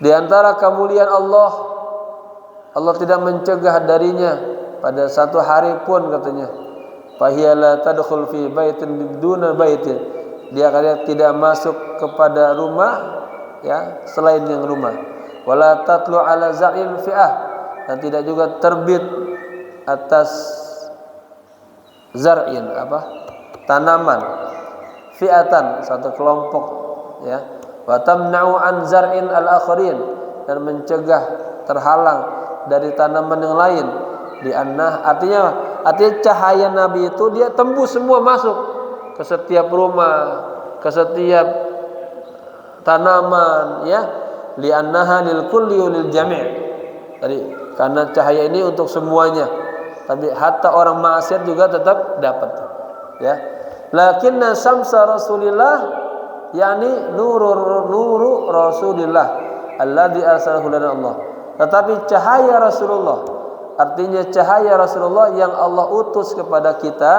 di antara kemuliaan Allah, Allah tidak mencegah darinya pada satu hari pun, katanya. Fahiya la tadkhul fi baitin duna baitin, dia katanya tidak masuk kepada rumah, ya, selain yang rumah. Wala tatlu ala za'il fi'ah, dan tidak juga terbit atas zar'in tanaman, fi'atan satu kelompok, ya, wa tamna'u an zar'in al-akharin, dan mencegah, terhalang dari tanaman yang lain. Artinya cahaya Nabi itu dia tembus semua, masuk ke setiap rumah, ke setiap tanaman, ya, li'annaha lil kulli lil jami'. Jadi karena cahaya ini untuk semuanya, tapi hatta orang maksiat juga tetap dapat, ya. Lakinna syamsa Rasulillah, yakni nuru Rasulillah alladzi arsalahu lana Allah. Tetapi cahaya Rasulullah, artinya cahaya Rasulullah yang Allah utus kepada kita,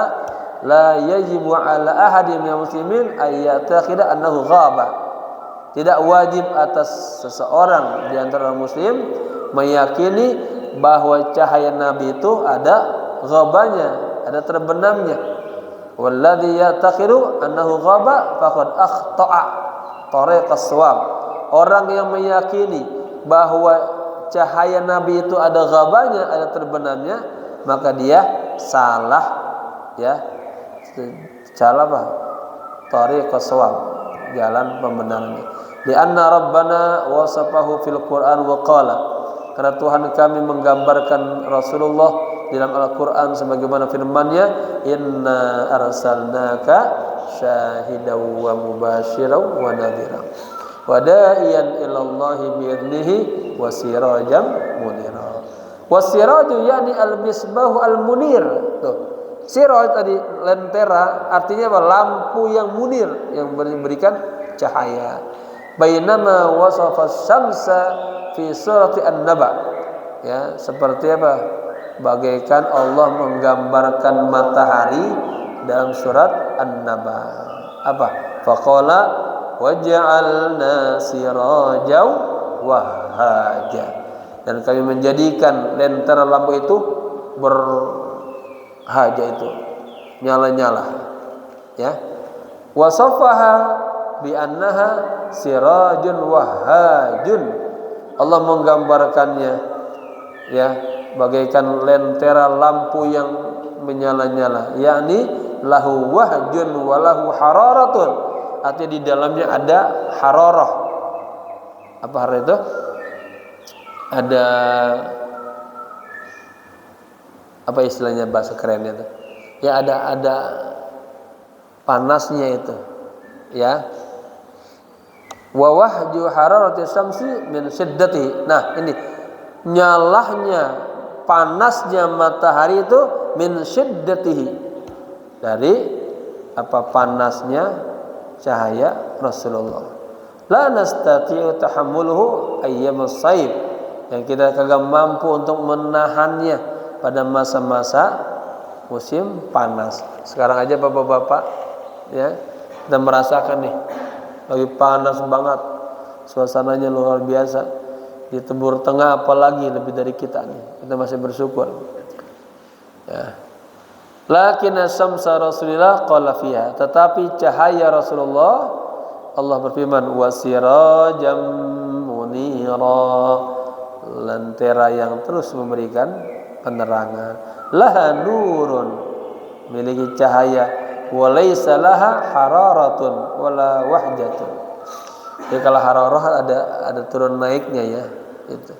la yajibu ala ahadin minal muslimin ayyatakida annahu ghaba. Tidak wajib atas seseorang di antara muslim meyakini bahwa cahaya Nabi itu ada ghabanya, ada terbenamnya. Walladzi yatakhiru annahu ghaba faqad akhta'a tariqas shawab. Orang yang meyakini bahwa cahaya Nabi itu ada ghabanya, ada terbenamnya, maka dia salah, ya. Salah apa? Tariqas shawab, jalan pembenarannya. Di anna rabbana wasafahu fil Qur'an wa qala, karena Tuhan kami menggambarkan Rasulullah di dalam Al-Qur'an sebagaimana firman-Nya, inna arsalnaka syahidaw wa mubasyiran wa nadhira wa da'iyan ilallahi bi'idnihi wa sirajan munira. Wasiraju yani al-misbahu al-munir. Tuh. Siraj tadi lentera, artinya apa? Lampu yang munir, yang memberikan cahaya. Bainama wasafa syamsa fi surati An-Naba. Ya, seperti apa? Bagaikan Allah menggambarkan matahari dalam surat An-Naba. Apa? Faqala waja'alna sirajaw wahaja, dan kami menjadikan lentera lampu itu berhaja, itu nyala-nyala, ya. Wasafaha bi annaha sirajun wahajun, Allah menggambarkannya, ya, bagaikan lentera lampu yang menyala-nyala, yakni lahu wahjun wa lahu hararatun, artinya di dalamnya ada hararah. Apa hararah itu? Ada apa istilahnya, bahasa kerennya itu? Ya, ada panasnya itu, ya. Wa wahju hararati syamsi min shiddati. Nah, ini nyalahnya, panasnya matahari itu min shiddatihi, dari apa panasnya cahaya Rasulullah. La nastati'u tahammuluhu ayyamas saib, yang kita kagak mampu untuk menahannya pada masa-masa musim panas. Sekarang aja bapak-bapak, ya, kita merasakan nih lagi panas banget, suasananya luar biasa. Di Timur Tengah apalagi lebih dari kita nih, kita masih bersyukur, ya. Lakin syamsa Rasulillah qala fiha, tetapi cahaya Rasulullah, Allah berfirman, wasirajam munira, lentera yang terus memberikan penerangan. Laha nurun, memiliki cahaya, walaysa laha hararatun wala wahjatun. Jadi kalau hararah ada turun naiknya, ya, itu.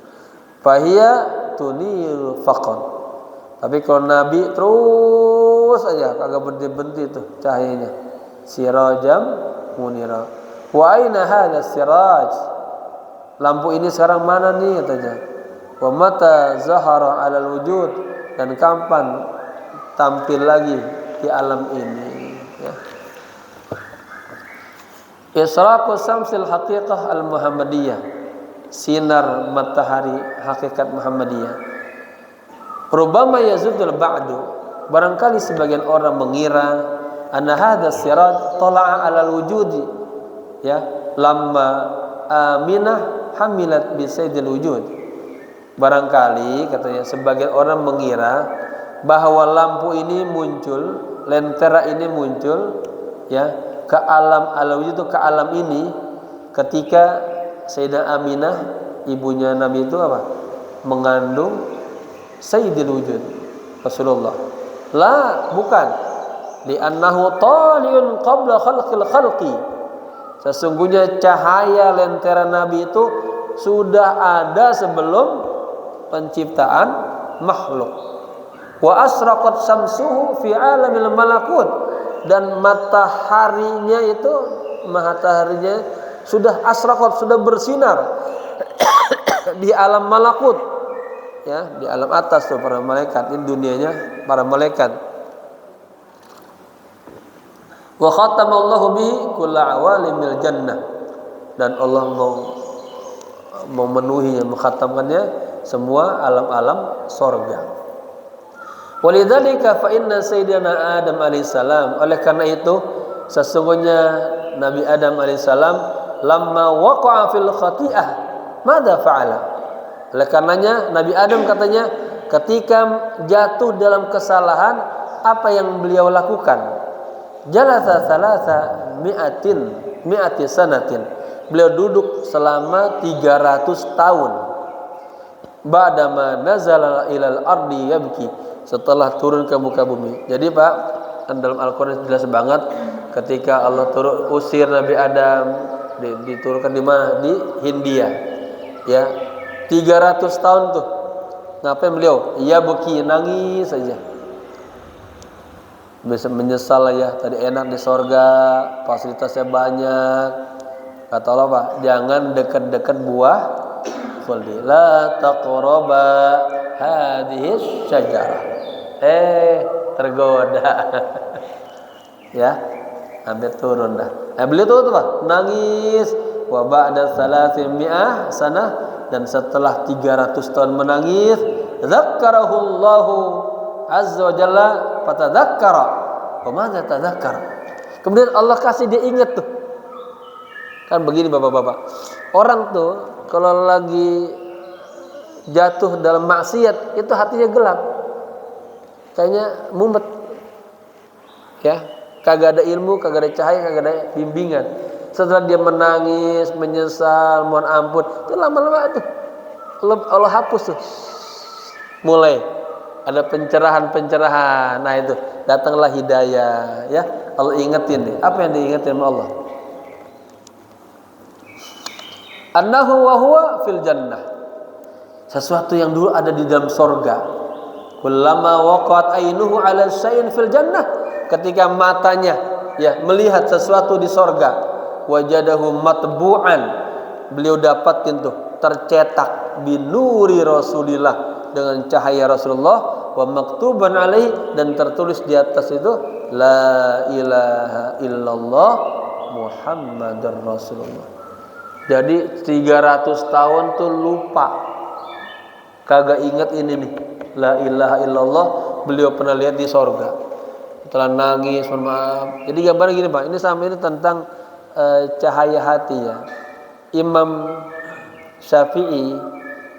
Fahiya tunir faqad. Tapi kalau Nabi terus aja, kagak berhenti-henti tuh cahayanya. Sirajam munira. Wa aina hadha siraj? Lampu ini sekarang mana nih, katanya. Wa mata zahara 'alal wujud, dan kapan tampil lagi di alam ini, ya. Israqu samsil haqiqah al-Muhammadiyah, sinar matahari hakikat Muhammadiyah. Rubama yazudul ba'du, barangkali sebagian orang mengira anna hadha siraj tala'a 'alal wujudi, ya, lamma Aminah hamilat bi sayyidil wujud. Barangkali, katanya, sebagian orang mengira bahwa lampu ini muncul, lentera ini muncul, ya, ke alam al-wujud, ke alam ini ketika Sayyidah Aminah, ibunya Nabi itu apa? mengandung sayyidil wujud Rasulullah. La, bukan. Li'annahu taliun qabla khalqil khalqi. Sesungguhnya cahaya lentera Nabi itu sudah ada sebelum penciptaan makhluk. Wa asraqat samsuhu fi alamil malakut, dan mataharinya sudah asraqat, sudah bersinar di alam malakut, ya, di alam atas tuh para malaikat, ini dunianya para malaikat. Wa khatamallahu bihi kulla awalimil jannah, dan Allah mau memenuhi, mengkhatamkannya semua alam-alam sorga. Walidzalika fa inna sayyidina Adam alaihissalam, oleh karena itu sesungguhnya Nabi Adam alaihissalam lamma waqa'a fil khati'ah madza fa'ala. Oleh karenanya Nabi Adam katanya ketika jatuh dalam kesalahan, apa yang beliau lakukan? Jalasa salasa mi'ati sanatin. Beliau duduk selama 300 tahun. Ba'dama nazala ilal ardi yabki, setelah turun ke muka bumi. Jadi Pak, dalam Al-Quran jelas banget ketika Allah usir Nabi Adam, diturunkan di mana? Di Hindia. Ya, 300 tahun tuh. Ngapain beliau? Ya beki, nangis saja. Bisa menyesal ya, tadi enak di sorga, fasilitasnya banyak. Kata Allah Pak, jangan dekat-dekat buah khuldi. La taqraba hadhihi syajarah. Tergoda. Ya, hampir turun dah. Beliau tuh Pak, nangis. Wa ba'da 300 sanah, dan setelah 300 tahun menangis, dzakkarahullahu azza wa jalla fatadzakkara. Wa madza tadzakkara? Kemudian Allah kasih dia ingat tuh. Kan begini Bapak-bapak. Orang tuh kalau lagi jatuh dalam maksiat itu hatinya gelap. Kayaknya mumet. Ya, kagak ada ilmu, kagak ada cahaya, kagak ada bimbingan. Setelah dia menangis, menyesal, mohon ampun, itu lama-lama tuh Allah hapus tuh. Mulai ada pencerahan. Nah itu datanglah hidayah, ya. Allah ingetin nih. Apa yang diingetin sama Allah? Annahu wa huwa fil jannah. Sesuatu yang dulu ada di dalam sorga. Kullama waqat ainuhu ala syai'in fil jannah, ketika matanya ya melihat sesuatu di sorga, wajadahu matbu'an, beliau dapatin tuh tercetak binuri Rasulillah, dengan cahaya Rasulullah, wa maktuban alaihi, dan tertulis di atas itu la ilaha illallah Muhammadar Rasulullah. Jadi 300 tahun tuh lupa, kagak ingat ini nih, la ilaha illallah. Beliau pernah lihat di sorga, setelah nangis, mohon maaf. Jadi gambarnya gini Pak, ini sama ini tentang cahaya hati ya. Imam Syafi'i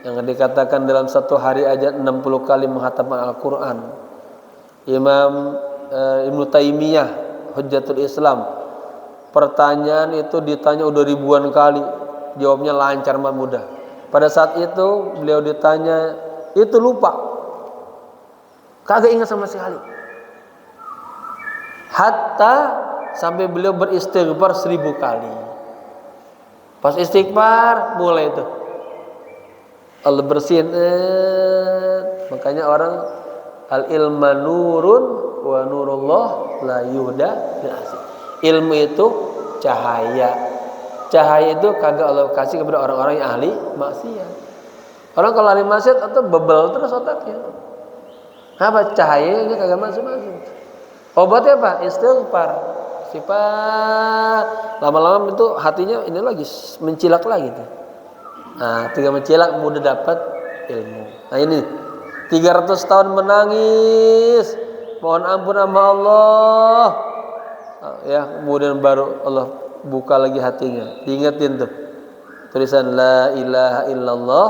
yang dikatakan dalam satu hari aja 60 kali menghatamkan Al-Quran. Imam Ibnu Taimiyah Hujjatul Islam, pertanyaan itu ditanya udah ribuan kali, jawabnya lancar dan mudah. Pada saat itu beliau ditanya, itu lupa, kagak ingat sama sekali. Hatta sampai beliau beristighfar 1000 kali. Pas istighfar mulai itu Allah bersihin. Makanya orang al-ilma nurun wa nurullah la yuhda bil asy. Ilmu itu cahaya. Cahaya itu kagak Allah kasih kepada orang-orang yang ahli maksiat. Orang kalau ahli maksiat atau bebel terus otaknya. Apa cahayanya kagak masuk-masuk. Obatnya apa? Istighfar. Sifat lama-lama itu hatinya ini lagi mencilak lagi tuh. Nah, ketika mencilak mudah dapat ilmu. Nah ini 300 tahun menangis, mohon ampun sama Allah. Ya, kemudian baru Allah buka lagi hatinya. Diingetin tuh tulisan la ilaha illallah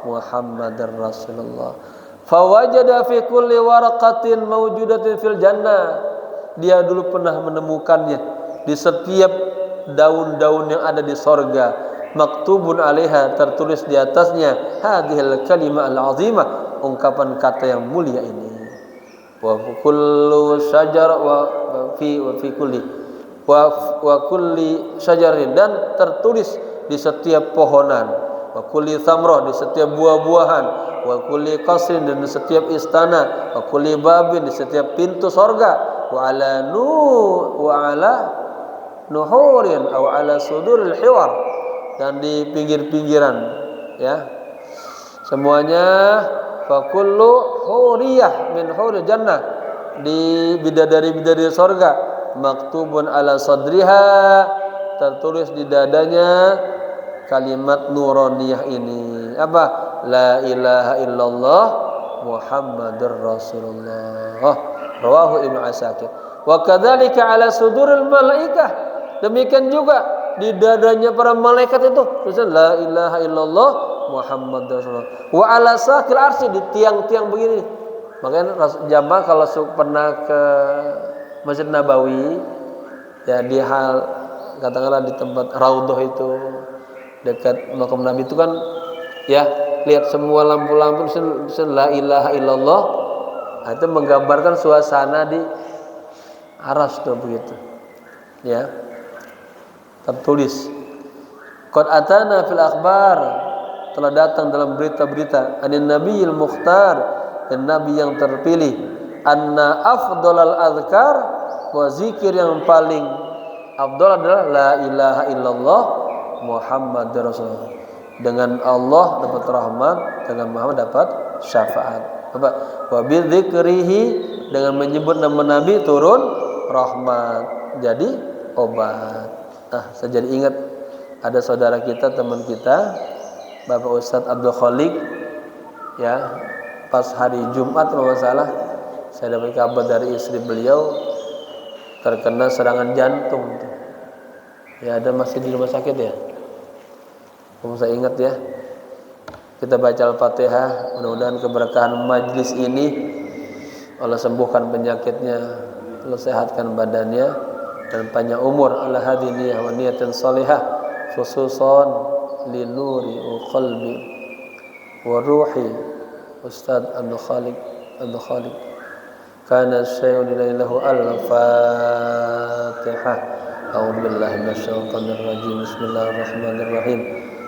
Muhammadar Rasulullah. Fawajada fi kulli waraqatin mawjudatin fil jannah. Dia dulu pernah menemukannya di setiap daun-daun yang ada di sorga. maktubun 'alaiha, tertulis di atasnya hadhil kalimah al-'azimah, ungkapan kata yang mulia ini. Wa kullu syajar wa fi kulli wa kulli syajarin, dan tertulis di setiap pohonan, wa kulli thamrah, di setiap buah-buahan, wa kulli qasrin, dan di setiap istana, wa kulli babin, di setiap pintu sorga, wa ala nuhurin aw ala suduril hiwar, dan di pinggir-pinggiran, ya, semuanya. Fa kullu huriyah min huril jannah, di bidadari-bidadari sorga, maktubun ala sadriha, tertulis di dadanya kalimat nuraniyah ini, apa? La ilaha illallah Muhammadur Rasulullah. Rawahu Ibnu Asakir. Wa kadzalika ala suduril malaikah, demikian juga di dadanya para malaikat itu tulisan la ilaha illallah Muhammad Rasulullah. Wa ala saqil arsy, di tiang-tiang begini. Makanya jamaah kalau pernah ke Masjid Nabawi, ya di hal katakanlah di tempat Raudhah itu dekat makam Nabi itu kan, ya, lihat semua lampu-lampu la ilaha illallah. Nah, itu menggambarkan suasana di aras tuh begitu. Ya. Tertulis. Qad atana fil akhbar, telah datang dalam berita-berita, anin nabiyil mukhtar, dan nabi yang terpilih, anna afdhalal azkar, wa zikir yang paling afdal adalah la ilaha illallah Muhammadur Rasulullah. Dengan Allah dapat rahmat, dengan Muhammad dapat syafaat. Apa? Wa bidzikrihi, dengan menyebut nama nabi turun rahmat, jadi obat. Saya jadi ingat ada saudara kita, teman kita, Bapak Ustadz Abdul Khalik, ya, pas hari Jumat kalau nggak salah, saya dapat kabar dari istri beliau terkena serangan jantung. Ya, ada masih di rumah sakit ya. Kamu saya ingat ya. Kita baca Al-Fatihah, mudah-mudahan keberkahan majlis ini Allah sembuhkan penyakitnya, Allah sehatkan badannya, dan panjang umur. Ala hadiniyah wa niyatin salihah khususan linuri qalbi wa ruhi Ustadz Abdul Khalik kana syai'un ilaihi al-Fatihah. A'udzu billahi minasyaitonir rajim. Bismillahirrahmanirrahim.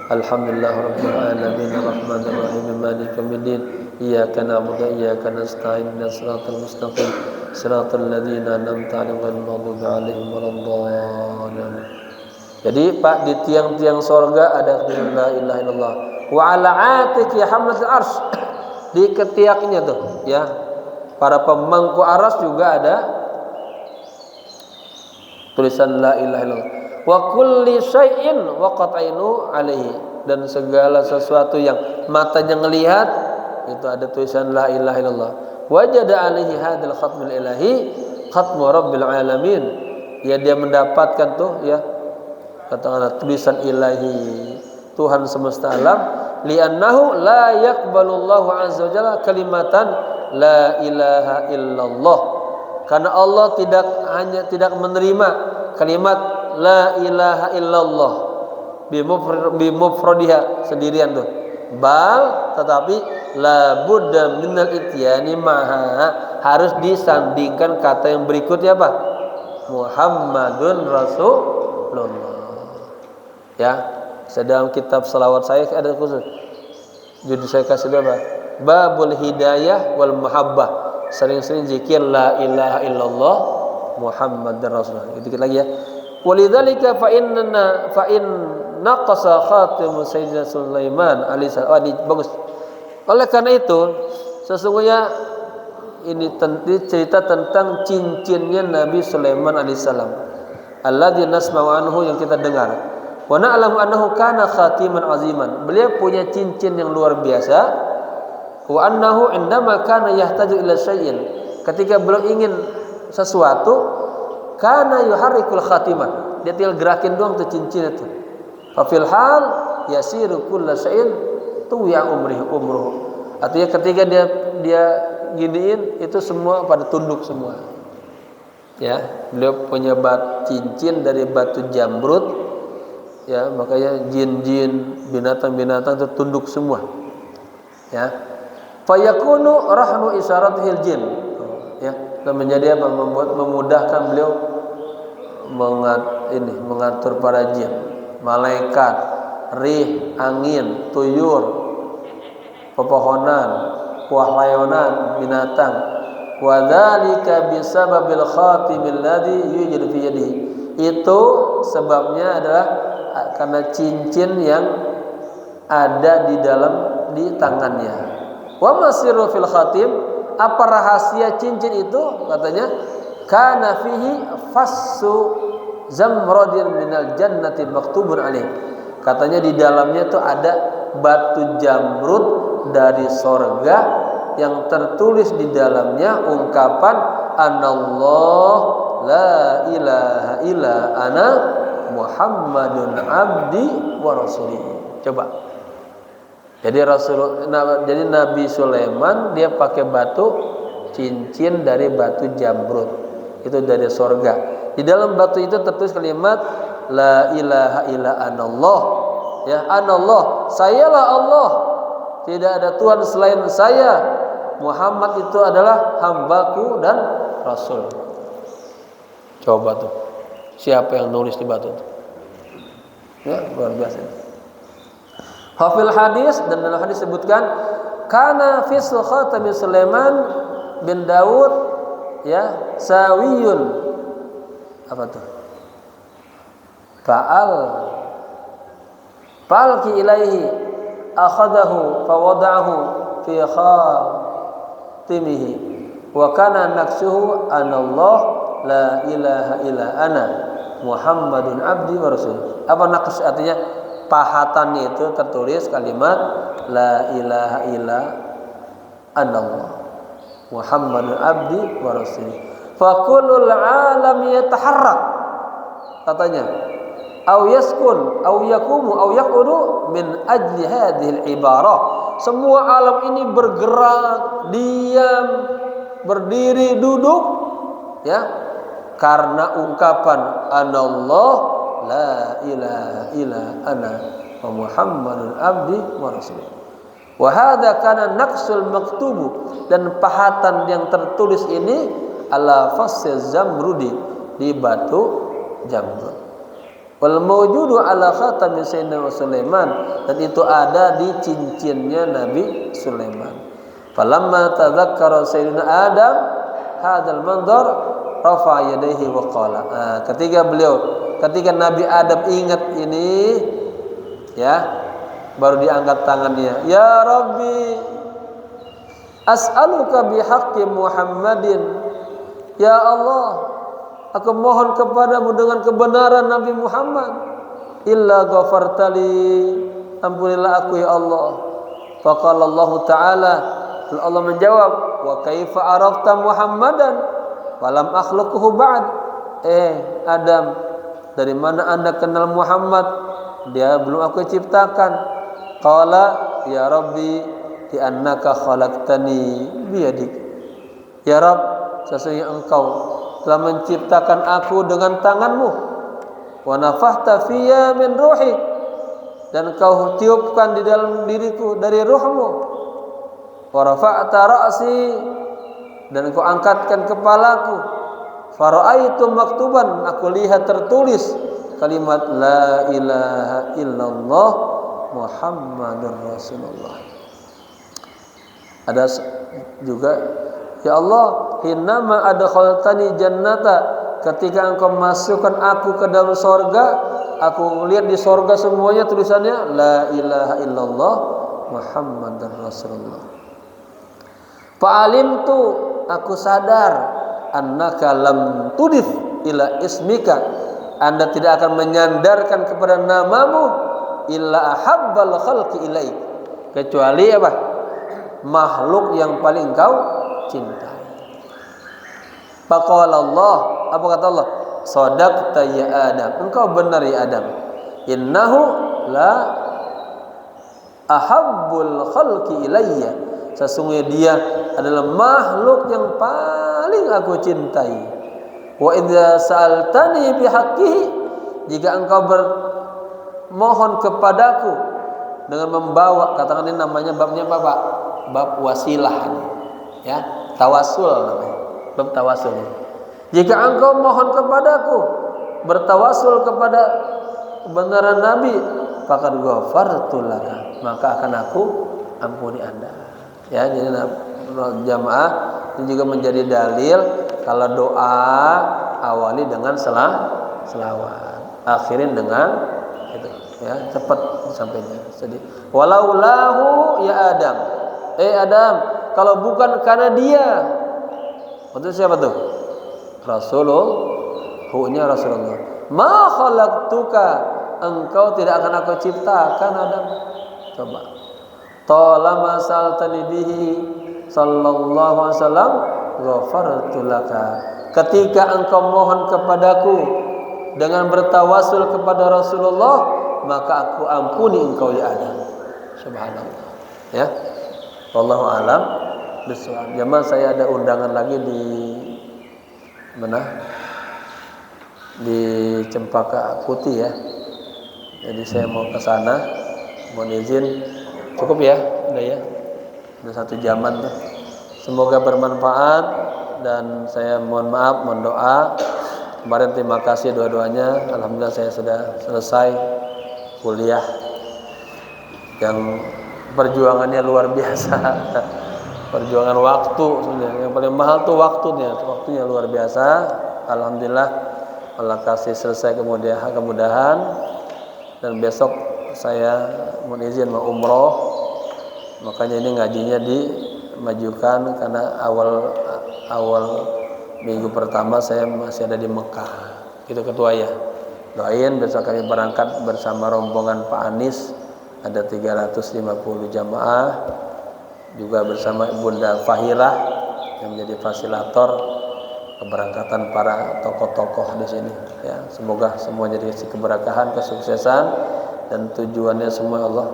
Alhamdulillahirabbil alamin arrahmanir rahim maliki yaumiddin iyyaka na'budu wa iyyaka nasta'in ihdinas siratal mustaqim siratal ladzina an'amta 'alaihim ghairil maghdubi 'alaihim waladdallin. Jadi Pak, di tiang-tiang sorga ada la ilaha illallah. Wa ala atiqi hamlatul arsy, di ketiaknya tuh, ya, para pemangku aras juga ada tulisan la ilaha illallah. Wa kulli syai'in waqat ainu alaihi, dan segala sesuatu yang matanya ngelihat itu ada tulisan la ilaha illallah. Wajada alaihi hadzal khatmul ilahi khatmu rabbil alamin, ya, dia mendapatkan tuh, ya, katakanlah tulisan ilahi Tuhan semesta alam, li'annahu la yaqbalullahu azza wa jalla kalimatan la ilaha illallah, karena Allah tidak menerima kalimat la ilaha illallah bimufradiha sendirian tuh, bal tetapi la budda minal ityani maha, harus disandingkan kata yang berikutnya apa? Muhammadun Rasulullah. Ya, sedang kitab selawat saya ada khusus judul saya kasih apa? Babul hidayah wal mahabbah, sering-sering zikir la ilaha illallah Muhammadun Rasulullah. Dikit lagi ya. Walidzalika fa in naqasa khatim Sayyidina Sulaiman alaihissalam. Bagus. Oleh karena itu sesungguhnya ini cerita tentang cincinnya Nabi Sulaiman alaihissalam, alladzi nasma'u anhu, yang kita dengar. Wa na'lamu annahu kana khatiman aziman, beliau punya cincin yang luar biasa. Wa annahu indama kana yahtaju ila syai'in, ketika beliau ingin sesuatu, kana yuharrikul khatimah, dia tinggal gerakin doang tuh cincin itu. Fa fil hal yasiru kullu syai'in tuya umruhu, artinya ketika dia giniin itu semua pada tunduk semua. Ya, beliau punya cincin dari batu jamrud ya, makanya jin-jin, binatang-binatang itu tunduk semua. Ya. Fayakunu rahnu isyaratihil jin. Ya, dan menjadi apa? Memudahkan beliau mengatur para jin, malaikat, rih, angin, tuyur, pepohonan, buah layonan, binatang. Wa dzalika bisababil khatimil ladzi yujad fi yadihi. Itu sebabnya adalah karena cincin yang ada di tangannya. Wa masirru fil khatim, apa rahasia cincin itu? Katanya kana fihi fassu zamradin minal jannati maktubun alaih. Katanya di dalamnya itu ada batu jamrud dari sorga yang tertulis di dalamnya ungkapan anallah la ilaha illa ana Muhammadun abdi wa rasulih. Coba. Jadi Nabi Sulaiman dia pakai batu cincin dari batu jamrud. Itu dari sorga. Di dalam batu itu tertulis kalimat la ilaha illa anallah. Ya, anallah, sayalah Allah. Tidak ada Tuhan selain saya. Muhammad itu adalah hambaku dan rasul. Coba tuh. Siapa yang nulis di batu itu? Ya, luar biasa. Hafil hadis, dan dalam hadis sebutkan kana fi khatami Sulaiman bin Daud ya sawiyun, apa tuh? Falki ilaihi akhadahu fawada'ahu fi khatimihi wa kana naqsuhu anallah la ilaha illa ana Muhammadun abdi wa rasul. Apa naqs artinya? Pahatannya itu tertulis kalimat la ilaha illa anallah Muhammadun abdi wa rasul. Fa kullul alam yataharrak, katanya au yaskun au yakumu au yaqudu min ajli hadhil ibarah. Semua alam ini bergerak, diam, berdiri, duduk ya karena ungkapan anallah la ilaha illa ana wa Muhammadun abdi wa rasul. Wa hadza kana naqsul maktubu, dan pahatan yang tertulis ini ala fasl zamrudi, di batu jamrud. Wal mawjudu ala khatami sayyidina Sulaiman, dan itu ada di cincinnya Nabi Sulaiman. Falamma tadzakkara sayyidina Adam hadzal mandhar rafa yadayhi wa qala. Ketika Nabi Adam ingat ini ya, baru diangkat tangannya. Ya Rabbi, as'aluka bihaqqi Muhammadin. Ya Allah, aku mohon kepadamu dengan kebenaran Nabi Muhammad. Illa ghafartali, ampunilah aku ya Allah. Faqala Allah Ta'ala, Allah menjawab, wa kaifa arafta Muhammadan walam akhluquhu ba'd. Adam, dari mana anda kenal Muhammad? Dia belum aku ciptakan. Qala ya Rabbi, di annaka khalaqtani biyadik. Ya Rabb, sesungguhnya engkau telah menciptakan aku dengan tanganmu. Wa nafakhta fiyya min ruhik, dan kau tiupkan di dalam diriku dari ruhmu. Wa rafa'ta ra'si, dan kau angkatkan kepalaku. Fara'aitu maktuban, aku lihat tertulis kalimat la ilaha illallah Muhammadur Rasulullah. Ada juga, ya Allah, hinama adkhaltani jannata, ketika engkau masukkan aku ke dalam sorga, aku lihat di sorga semuanya tulisannya la ilaha illallah Muhammadur Rasulullah. Fa'alimtu, aku sadar, annaka lam tudif ila ismika, anda tidak akan menyandarkan kepada namamu illa ahabbal khalqi ilaik, kecuali apa? Makhluk yang paling engkau cintai. Faqala Allah, apa kata Allah? Shadaqta ya Adam, engkau benar ya Adam. Innahu la ahabbul khalqi ilayya, sesungguhnya dia adalah makhluk yang paling aku cintai. Wa idza sa'altani bihaqqihi, jika engkau mohon kepadaku dengan membawa, katakan ini namanya babnya apa Pak? Bab wasilah, ya, tawasul namanya, bab tawasul. Jika engkau mohon kepadaku, bertawasul kepada kebenaran Nabi, faqad ghafartu laka, maka akan aku ampuni Anda. Ya, jadi jamaah ini juga menjadi dalil kalau doa awali dengan selawat, akhirin dengan itu, ya, cepat sampainya. Jadi walaulahu ya Adam, Adam, kalau bukan karena dia, itu siapa tuh? Rasulullah, Rasulullah. Ma khalaqtuka, engkau tidak akan aku ciptakan Adam. Coba. Talama saltani bihi sallallahu alaihi wasallam ghafartu laka. Ketika engkau mohon kepadaku dengan bertawasul kepada Rasulullah, maka aku ampuni engkau ya Adam. Subhanallah. Ya. Wallahu alam bishawab. Jamaah, saya ada undangan lagi di mana? Di Cempaka Putih ya. Jadi saya mau ke sana, mohon izin. Cukup ya, udah ya. Udah 1 jaman tuh. Semoga bermanfaat dan saya mohon maaf, mohon doa. Kemarin terima kasih doa-doanya. Alhamdulillah saya sudah selesai kuliah yang perjuangannya luar biasa. Perjuangan waktu sebenarnya. Yang paling mahal tuh waktunya luar biasa. Alhamdulillah Allah kasih selesai kemudahan dan besok saya mohon izin mau umroh. Makanya ini ngajinya dimajukan karena awal minggu pertama saya masih ada di Mekah. Itu ketua ya. Doain besok kami berangkat bersama rombongan Pak Anies, ada 350 jamaah, juga bersama Bunda Fahirah yang menjadi fasilitator keberangkatan para tokoh-tokoh di sini ya. Semoga semuanya dikasih keberkahan, kesuksesan dan tujuannya semua Allah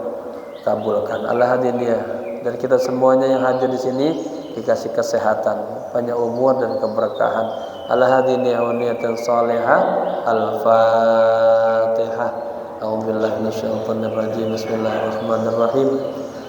kabulkan. Allah hadiniyah, dan kita semuanya yang hadir di sini dikasih kesehatan, panjang umur dan keberkahan. Allah hadiniyah wa niyatan salihah. Al-Fatihah. A'udzubillahi minasyaitonir rajim. Bismillahirrahmanirrahim.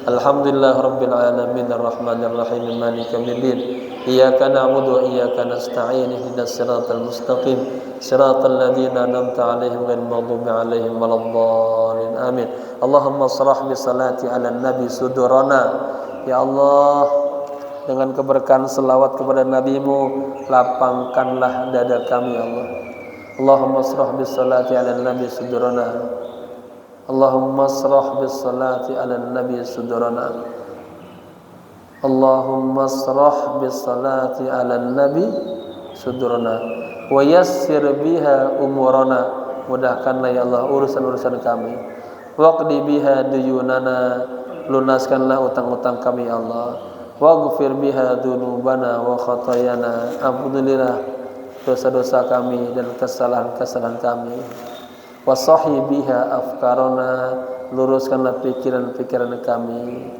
Alhamdulillah rabbil alamin arrahmanir rahim maliki yaumiddin. Iyyaka na'budu wa iyyaka nasta'in ihdinas siratal mustaqim siratal ladzina an'amta 'alaihim ghairil maghdubi 'alaihim waladdallin. Amin. Allahumma shrah bi salati 'alan nabi sudurana. Ya Allah, dengan keberkahan selawat kepada nabimu, lapangkanlah dada kami ya Allah. Allahumma shrah bi salati 'alan nabi sudurana. Allahumma shrah bis salati 'alan nabi sudurana. Allahumma shrah bis salati 'alan nabi sudurana wa yassir biha umurana. Mudahkanlah ya Allah urusan-urusan kami. Waqdi biha duyunana, lunaskanlah utang-utang kami ya Allah. Waghfir biha dzunubana wa khatayana, ampunilah dosa-dosa kami dan kesalahan-kesalahan kami. Wasahi biha afkarona, luruskanlah pikiran-pikiran kami.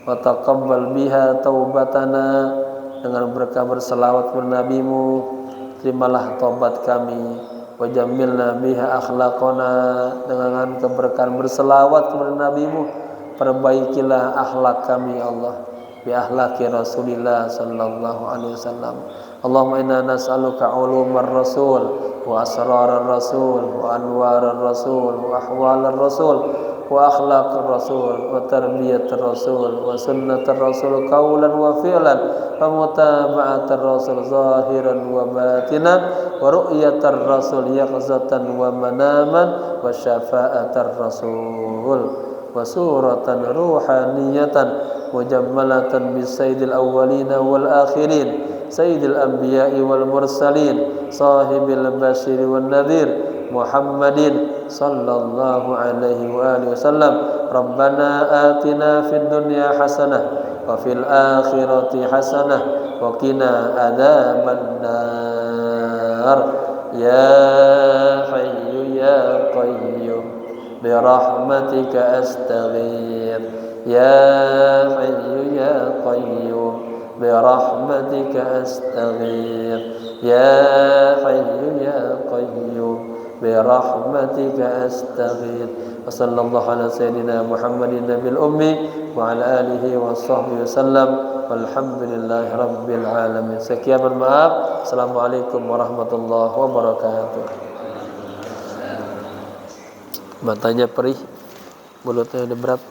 Wa taqabbal biha taubatana, dengan berkah berselawat kepada nabimu terimalah taubat kami. Wa jamilna biha akhlaqana, dengan keberkahan berselawat kepada nabimu perbaikilah akhlak kami ya Allah, bi akhlaqi Rasulillah sallallahu alaihi wasallam. Allahumma inna nas'aluka ulumar rasul wa asrarar rasul wa anwarar rasul wa ahwalar rasul wa akhlaqar rasul wa tarbiyatar rasul wa sunnatar rasul qawlan wa fi'lan wa mutaba'atar rasul zahiran wa batinan wa ru'yatar rasul yaqzatan wa manaman wa syafa'atar rasul wa suratan ruhaniyatan mujammalatan bi sayyidil awwalina wal akhirin sayyidil anbiya'i wal mursalin sahibil bashir wan nadhir Muhammadin sallallahu alaihi wa alihi wasallam. Rabbana atina fid dunya hasanah wa fil akhirati hasanah wa qina adzabannar. Ya hayyu ya qayyum bi rahmatika astaghfir. Ya hayyu ya qayyum bi rahmatika astaghfir. Ya hayyu ya qayyum برحمتك أستغيث وصلى الله على سيدنا محمد النبي الأمي وعلى آله وصحبه وسلم والحمد لله رب العالمين. Sekian, maaf. Assalamualaikum warahmatullahi wabarakatuh. Matanya perih, mulutnya udah berat.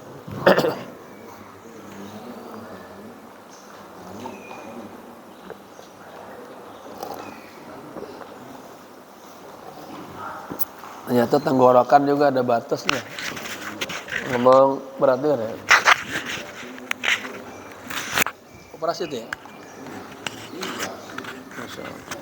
Ternyata tenggorokan juga ada batasnya. Ngomong berarti kan ya? Operasi itu ya? Masya Allah.